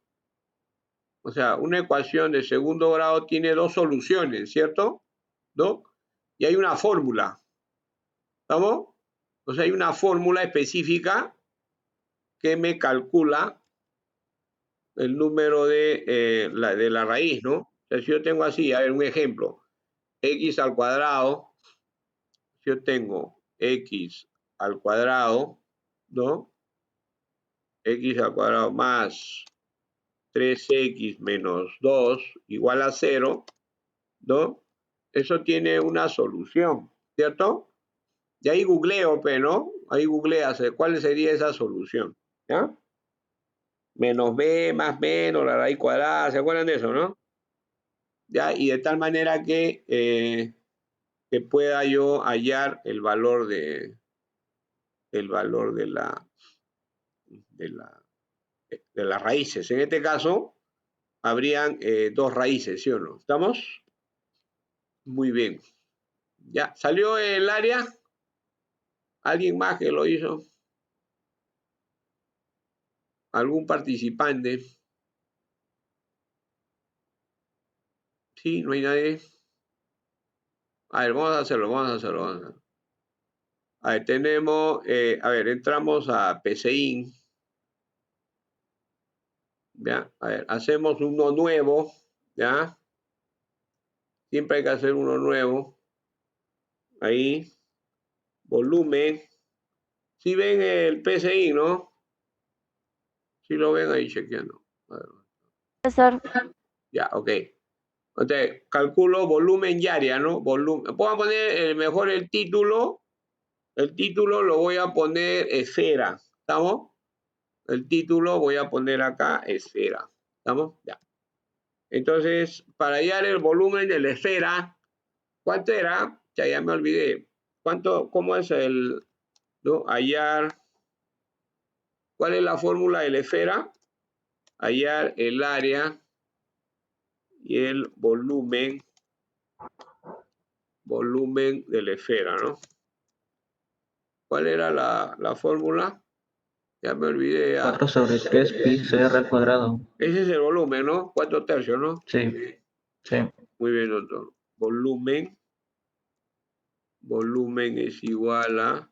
O sea, una ecuación de segundo grado tiene dos soluciones, ¿cierto? ¿No? Y hay una fórmula, ¿estamos? O sea, hay una fórmula específica que me calcula el número de la raíz, ¿no? O sea, si yo tengo así, a ver, un ejemplo, x al cuadrado, si yo tengo x al cuadrado, ¿no? X al cuadrado más 3x menos 2 igual a 0, ¿no? Eso tiene una solución, ¿cierto? Y ahí googleo, ¿no? Ahí googleas cuál sería esa solución, ¿ya? Menos b más menos la raíz cuadrada, ¿se acuerdan de eso, no? ¿Ya? Y de tal manera que pueda yo hallar el valor de las raíces. En este caso, habrían dos raíces, ¿sí o no? ¿Estamos? Muy bien. ¿Ya? ¿Salió el área? ¿Alguien más que lo hizo? ¿Algún participante? ¿Sí? ¿No hay nadie? A ver, vamos a hacerlo. A ver, tenemos, a ver, entramos a PCIN. ¿Ya? A ver, hacemos uno nuevo, ¿ya? Siempre hay que hacer uno nuevo. Ahí, volumen. Si ven el PCI, ¿no? Si lo ven ahí chequeando. Profesor. Ya, ok. Entonces, calculo volumen y área, ¿no? Volumen. Puedo poner mejor el título. El título lo voy a poner esfera. ¿Estamos? El título voy a poner acá esfera. ¿Estamos? Ya. Entonces, para hallar el volumen de la esfera, ¿cuánto era? Ya me olvidé. ¿Cómo es el, no? Hallar, ¿cuál es la fórmula de la esfera? Hallar el área y el volumen de la esfera, ¿no? ¿Cuál era la fórmula? Ya me olvidé. 4 sobre 3 pi CR al cuadrado. Ese es el volumen, ¿no? 4/3, ¿no? Sí, sí. Muy bien, doctor. Volumen es igual a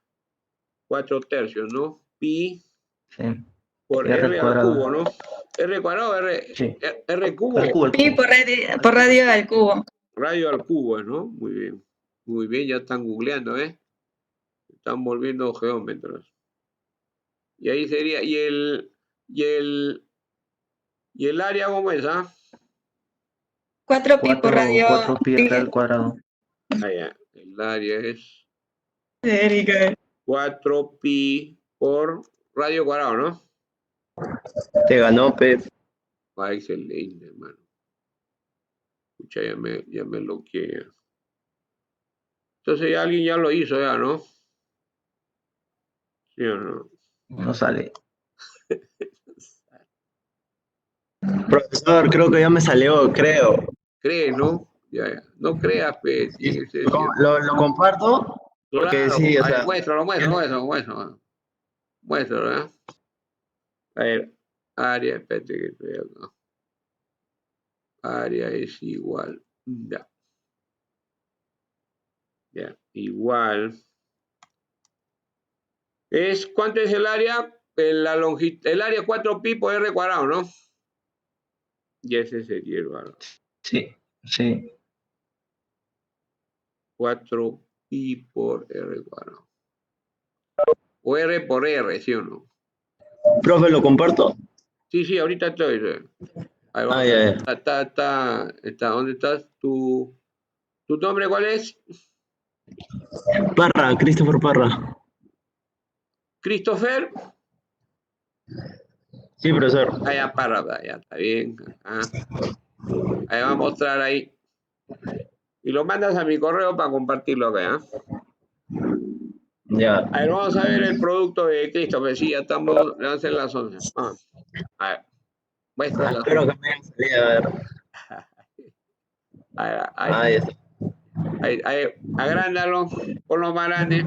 4/3, ¿no? Pi Sí. por R al cubo, ¿no? R cuadrado, Sí. R cubo. Al cubo. Pi por radio al cubo. Radio al cubo, ¿no? Muy bien. Muy bien, ya están googleando, ¿eh? Están volviendo geómetros. Y ahí sería, y el área, ¿cómo es, ah? 4 pi por radio. 4 pi al cuadrado. Ah, ya. El área es Erika. 4 pi por radio cuadrado, ¿no? Te ganó, Pep. Ah, excelente, hermano. Escucha, ya me bloqueé. Entonces ya alguien ya lo hizo, ya, ¿no? ¿Sí o no? No sale. Profesor, creo que ya me salió, creo. ¿Crees, no? Ya. No creas, pues. Tiene que ser cierto. ¿Lo comparto? Porque Claro. sí, o A ver, sea, muéstralo. Muéstralo, ¿eh? A ver, área, espérate que estoy acá. Área es igual. Ya. Ya, igual. ¿Cuánto es el área? El área 4 pi por R cuadrado, ¿no? Y ese sería el valor. Sí, sí. 4 pi por R cuadrado. O R por R, ¿sí o no? profe, ¿lo comparto? Sí, ahorita estoy. Ahí va. Ya. Está. ¿Dónde estás? ¿Tu nombre cuál es? Parra, Christopher Parra. ¿Christopher? Sí, profesor. Ya, Parra, ya está bien. Ahí va a mostrar ahí. Y lo mandas a mi correo para compartirlo acá, ¿eh? Ya. A ver, vamos a ver el producto de Christopher. Sí, ya estamos, le van a hacer las 11. Vamos. A ver, muestra las Espero que me hayan salido, a ver. Ahí, Ya está. ahí, agrándalo, ponlo más grande.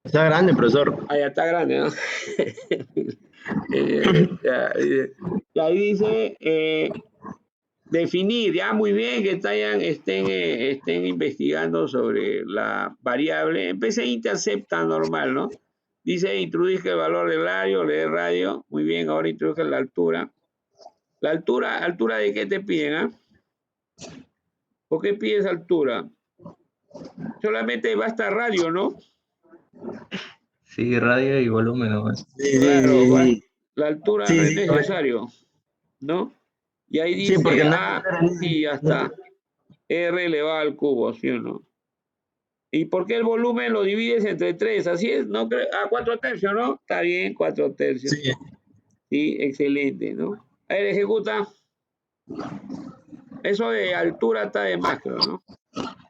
Está grande, profesor. Ahí está grande, ¿no? Y ahí dice definir, ya muy bien que estén investigando sobre la variable. Empecé intercepta normal, ¿no? Dice introduzca el valor del radio, lee radio. Muy bien, ahora introduzca la altura. La altura de qué te piden, ¿ah? ¿Por qué pides altura? Solamente basta radio, ¿no? Sí, radio y volumen nomás. Sí, Claro, sí. la altura Sí, no es sí, necesario, ¿no? Y ahí sí, porque dice no A y ya está. R elevado al cubo, ¿sí o no? ¿Y por qué el volumen lo divides entre 3? Así es, ¿no? 4 tercios, ¿no? Está bien, 4 tercios. Sí. Sí, excelente, ¿no? A ver, ejecuta. Eso de altura está de más, creo, ¿no?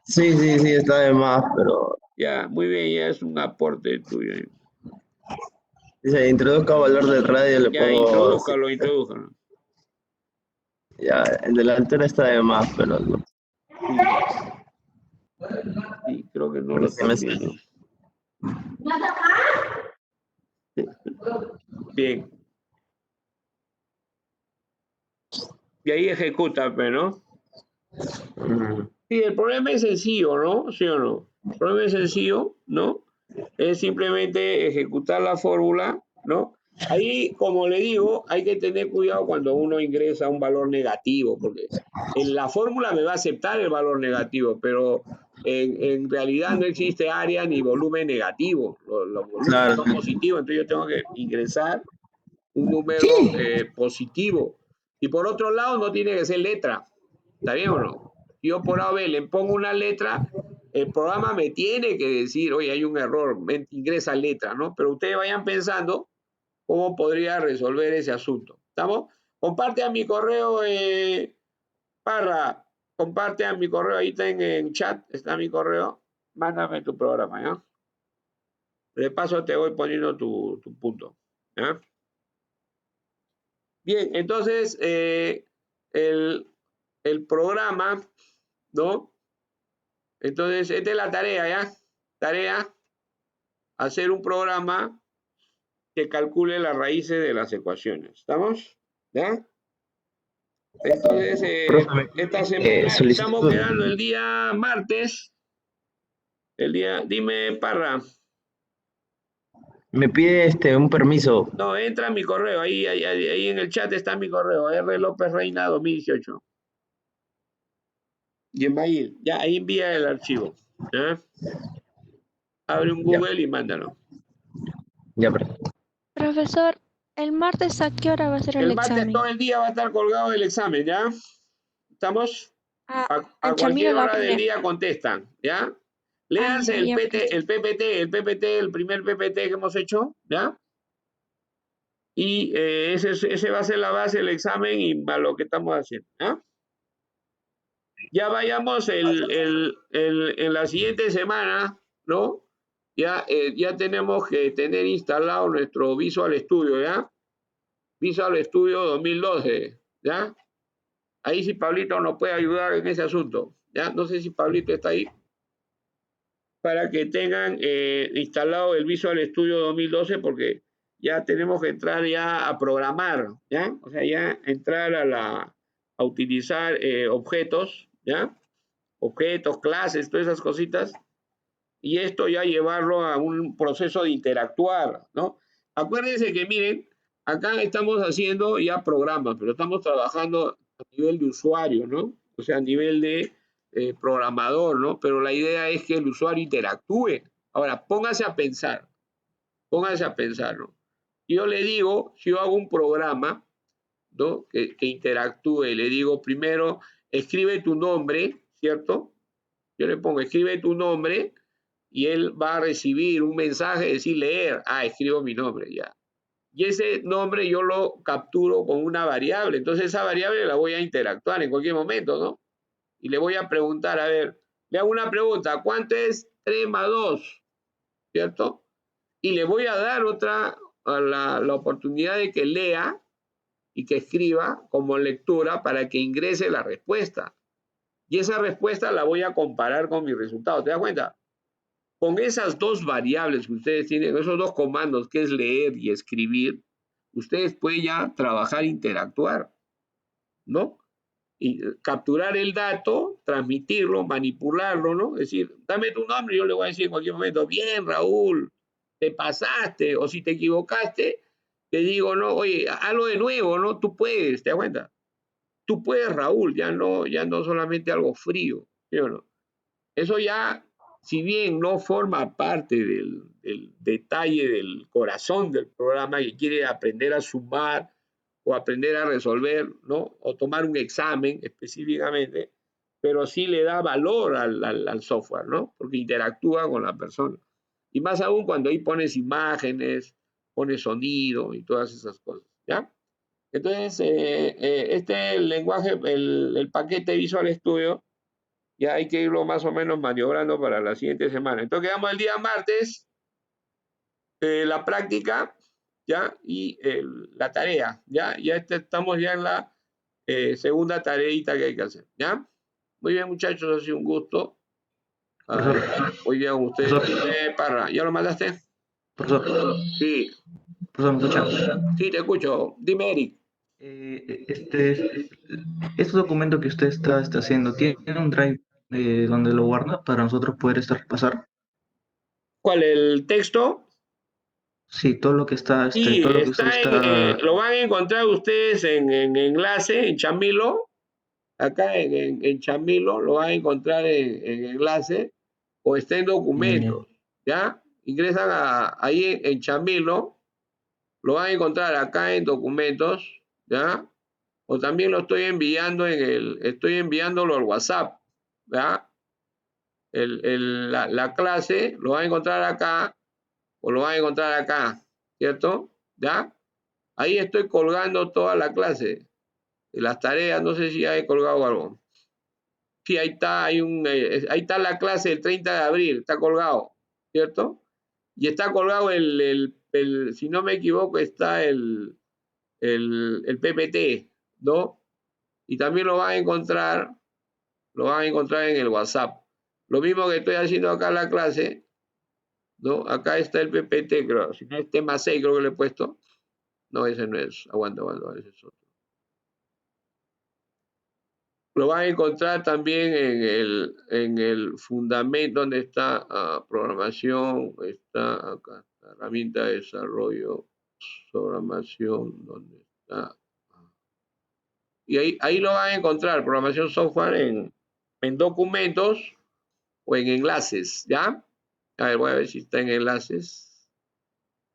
Sí, está de más, pero Ya, muy bien, ya es un aporte tuyo. dice introduzca valor del radio, le Ya, pongo. introdúcalo. Ya, el de la altura está de más, pero Sí, creo que no lo se me están viendo. Bien. Y ahí ejecuta, ¿no? Sí, el problema es sencillo, ¿no? ¿Sí o no? El problema es sencillo, ¿no? Es simplemente ejecutar la fórmula, ¿no? Ahí, como le digo, hay que tener cuidado cuando uno ingresa un valor negativo, porque en la fórmula me va a aceptar el valor negativo, pero en realidad no existe área ni volumen negativo. Los volúmenes son positivos, entonces yo tengo que ingresar un número positivo. Y por otro lado, no tiene que ser letra. ¿Está bien o no? Yo por A o B le pongo una letra, el programa me tiene que decir, oye, hay un error, ingresa letra, ¿no? Pero ustedes vayan pensando cómo podría resolver ese asunto. ¿Estamos? Comparte a mi correo, Parra, comparte a mi correo, ahí está en chat, está mi correo, mándame tu programa, ¿ya? De paso te voy poniendo tu punto, ¿ya? Bien, entonces, el programa, ¿no? Entonces, esta es la tarea, ¿ya? Tarea, hacer un programa que calcule las raíces de las ecuaciones. ¿Estamos? ¿Ya? Entonces, esta semana estamos quedando el día martes. Dime, Parra. Me pide un permiso. No, entra a mi correo, ahí en el chat está mi correo, R. López Reina 2018. Y en Bahía, ya ahí envía el archivo. ¿Ya? Abre un Google y mándalo. Ya, pero. Profesor, ¿el martes a qué hora va a ser el examen? El martes todo el día va a estar colgado el examen, ¿ya? ¿Estamos? A cualquier hora del día contestan, ¿ya? Léanse el PPT, el primer PPT que hemos hecho, ¿ya? Y ese va a ser la base del examen y a lo que estamos haciendo, ¿ya? Ya vayamos en la siguiente semana, ¿no? Ya tenemos que tener instalado nuestro Visual Studio, ¿ya? Visual Studio 2012, ¿ya? Ahí sí Pablito nos puede ayudar en ese asunto, ¿ya? No sé si Pablito está ahí. Para que tengan instalado el Visual Studio 2012 porque ya tenemos que entrar ya a programar, ¿ya? O sea, ya entrar a utilizar objetos, ¿ya? Objetos, clases, todas esas cositas. Y esto ya llevarlo a un proceso de interactuar, ¿no? Acuérdense que, miren, acá estamos haciendo ya programas, pero estamos trabajando a nivel de usuario, ¿no? O sea, a nivel de programador, ¿no? Pero la idea es que el usuario interactúe. Ahora, póngase a pensar, ¿no? Yo le digo, si yo hago un programa, ¿no? Que interactúe, le digo primero, escribe tu nombre, ¿cierto? Yo le pongo, escribe tu nombre, y él va a recibir un mensaje, decir leer, escribo mi nombre, ya. Y ese nombre yo lo capturo con una variable, entonces esa variable la voy a interactuar en cualquier momento, ¿no? Y le voy a preguntar, a ver, le hago una pregunta, ¿cuánto es 3 más 2, ¿cierto? Y le voy a dar la oportunidad de que lea y que escriba como lectura para que ingrese la respuesta. Y esa respuesta la voy a comparar con mi resultado. ¿Te das cuenta? Con esas dos variables que ustedes tienen, esos dos comandos que es leer y escribir, ustedes pueden ya trabajar, interactuar, ¿no? Y capturar el dato, transmitirlo, manipularlo, ¿no? Es decir, dame tu nombre y yo le voy a decir en cualquier momento, bien, Raúl, te pasaste, o si te equivocaste, te digo, no, oye, hazlo de nuevo, ¿no? Tú puedes, ¿te das cuenta? Tú puedes, Raúl, ya no solamente algo frío, ¿sí o no? Eso ya, si bien no forma parte del detalle del corazón del programa que quiere aprender a sumar o aprender a resolver, ¿no? O tomar un examen específicamente, pero sí le da valor al software, ¿no? Porque interactúa con la persona. Y más aún cuando ahí pones imágenes, pones sonido y todas esas cosas, ¿ya? Entonces, este lenguaje, el paquete Visual Studio, ya hay que irlo más o menos maniobrando para la siguiente semana. Entonces, quedamos el día martes, la práctica, ¿ya? Y la tarea, ¿ya? Ya estamos ya en la segunda tareita que hay que hacer, ¿ya? Muy bien, muchachos, ha sido un gusto. Hoy día con ustedes. Parra, ¿ya lo mandaste? Profesor, Sí. profesor, ¿me escucha? Sí, te escucho. Dime, Eric. Este documento que usted está haciendo, ¿tiene un drive donde lo guarda para nosotros poder repasar? ¿Cuál? ¿El texto? Sí, todo lo que está, Sí, todo lo que usted está... lo van a encontrar ustedes en enlace, en Chamilo. Acá en Chamilo lo van a encontrar en enlace o está en documentos, ¿ya? Ingresan ahí en Chamilo, lo van a encontrar acá en documentos, ¿ya? O también lo estoy enviando estoy enviándolo al WhatsApp, ¿ya? La clase lo van a encontrar acá o lo van a encontrar acá, ¿cierto? ¿Ya? Ahí estoy colgando toda la clase, las tareas, no sé si ya he colgado algo. Sí, ahí está, ahí está la clase del 30 de abril, está colgado, ¿cierto? Y está colgado si no me equivoco, está el PPT, ¿no? Y también lo van a encontrar en el WhatsApp. Lo mismo que estoy haciendo acá en la clase, ¿no? Acá está el PPT, creo. Si no es tema 6, creo que le he puesto. No, ese no es. Aguanta, ese es otro. Lo van a encontrar también en el fundamento, donde está programación, está acá, herramienta de desarrollo, programación, donde está. Y ahí lo van a encontrar, programación software en documentos o en enlaces, ¿ya? A ver, voy a ver si está en enlaces.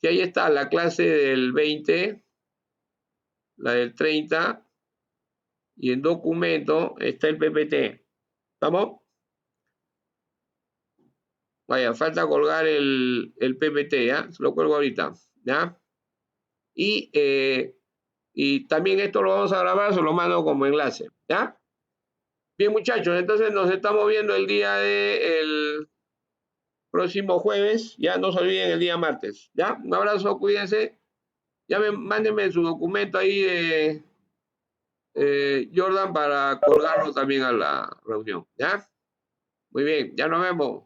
Sí, ahí está la clase del 20, la del 30, y en documento está el PPT. ¿Estamos? Vaya, falta colgar el PPT, ¿ya? Se lo cuelgo ahorita, ¿ya? Y también esto lo vamos a grabar, se lo mando como enlace, ¿ya? Bien, muchachos, entonces nos estamos viendo el día del próximo jueves, ya no se olviden el día martes, ¿ya? Un abrazo, cuídense. Ya mándenme su documento ahí de Jordan para colgarlo también a la reunión, ¿ya? Muy bien, ya nos vemos.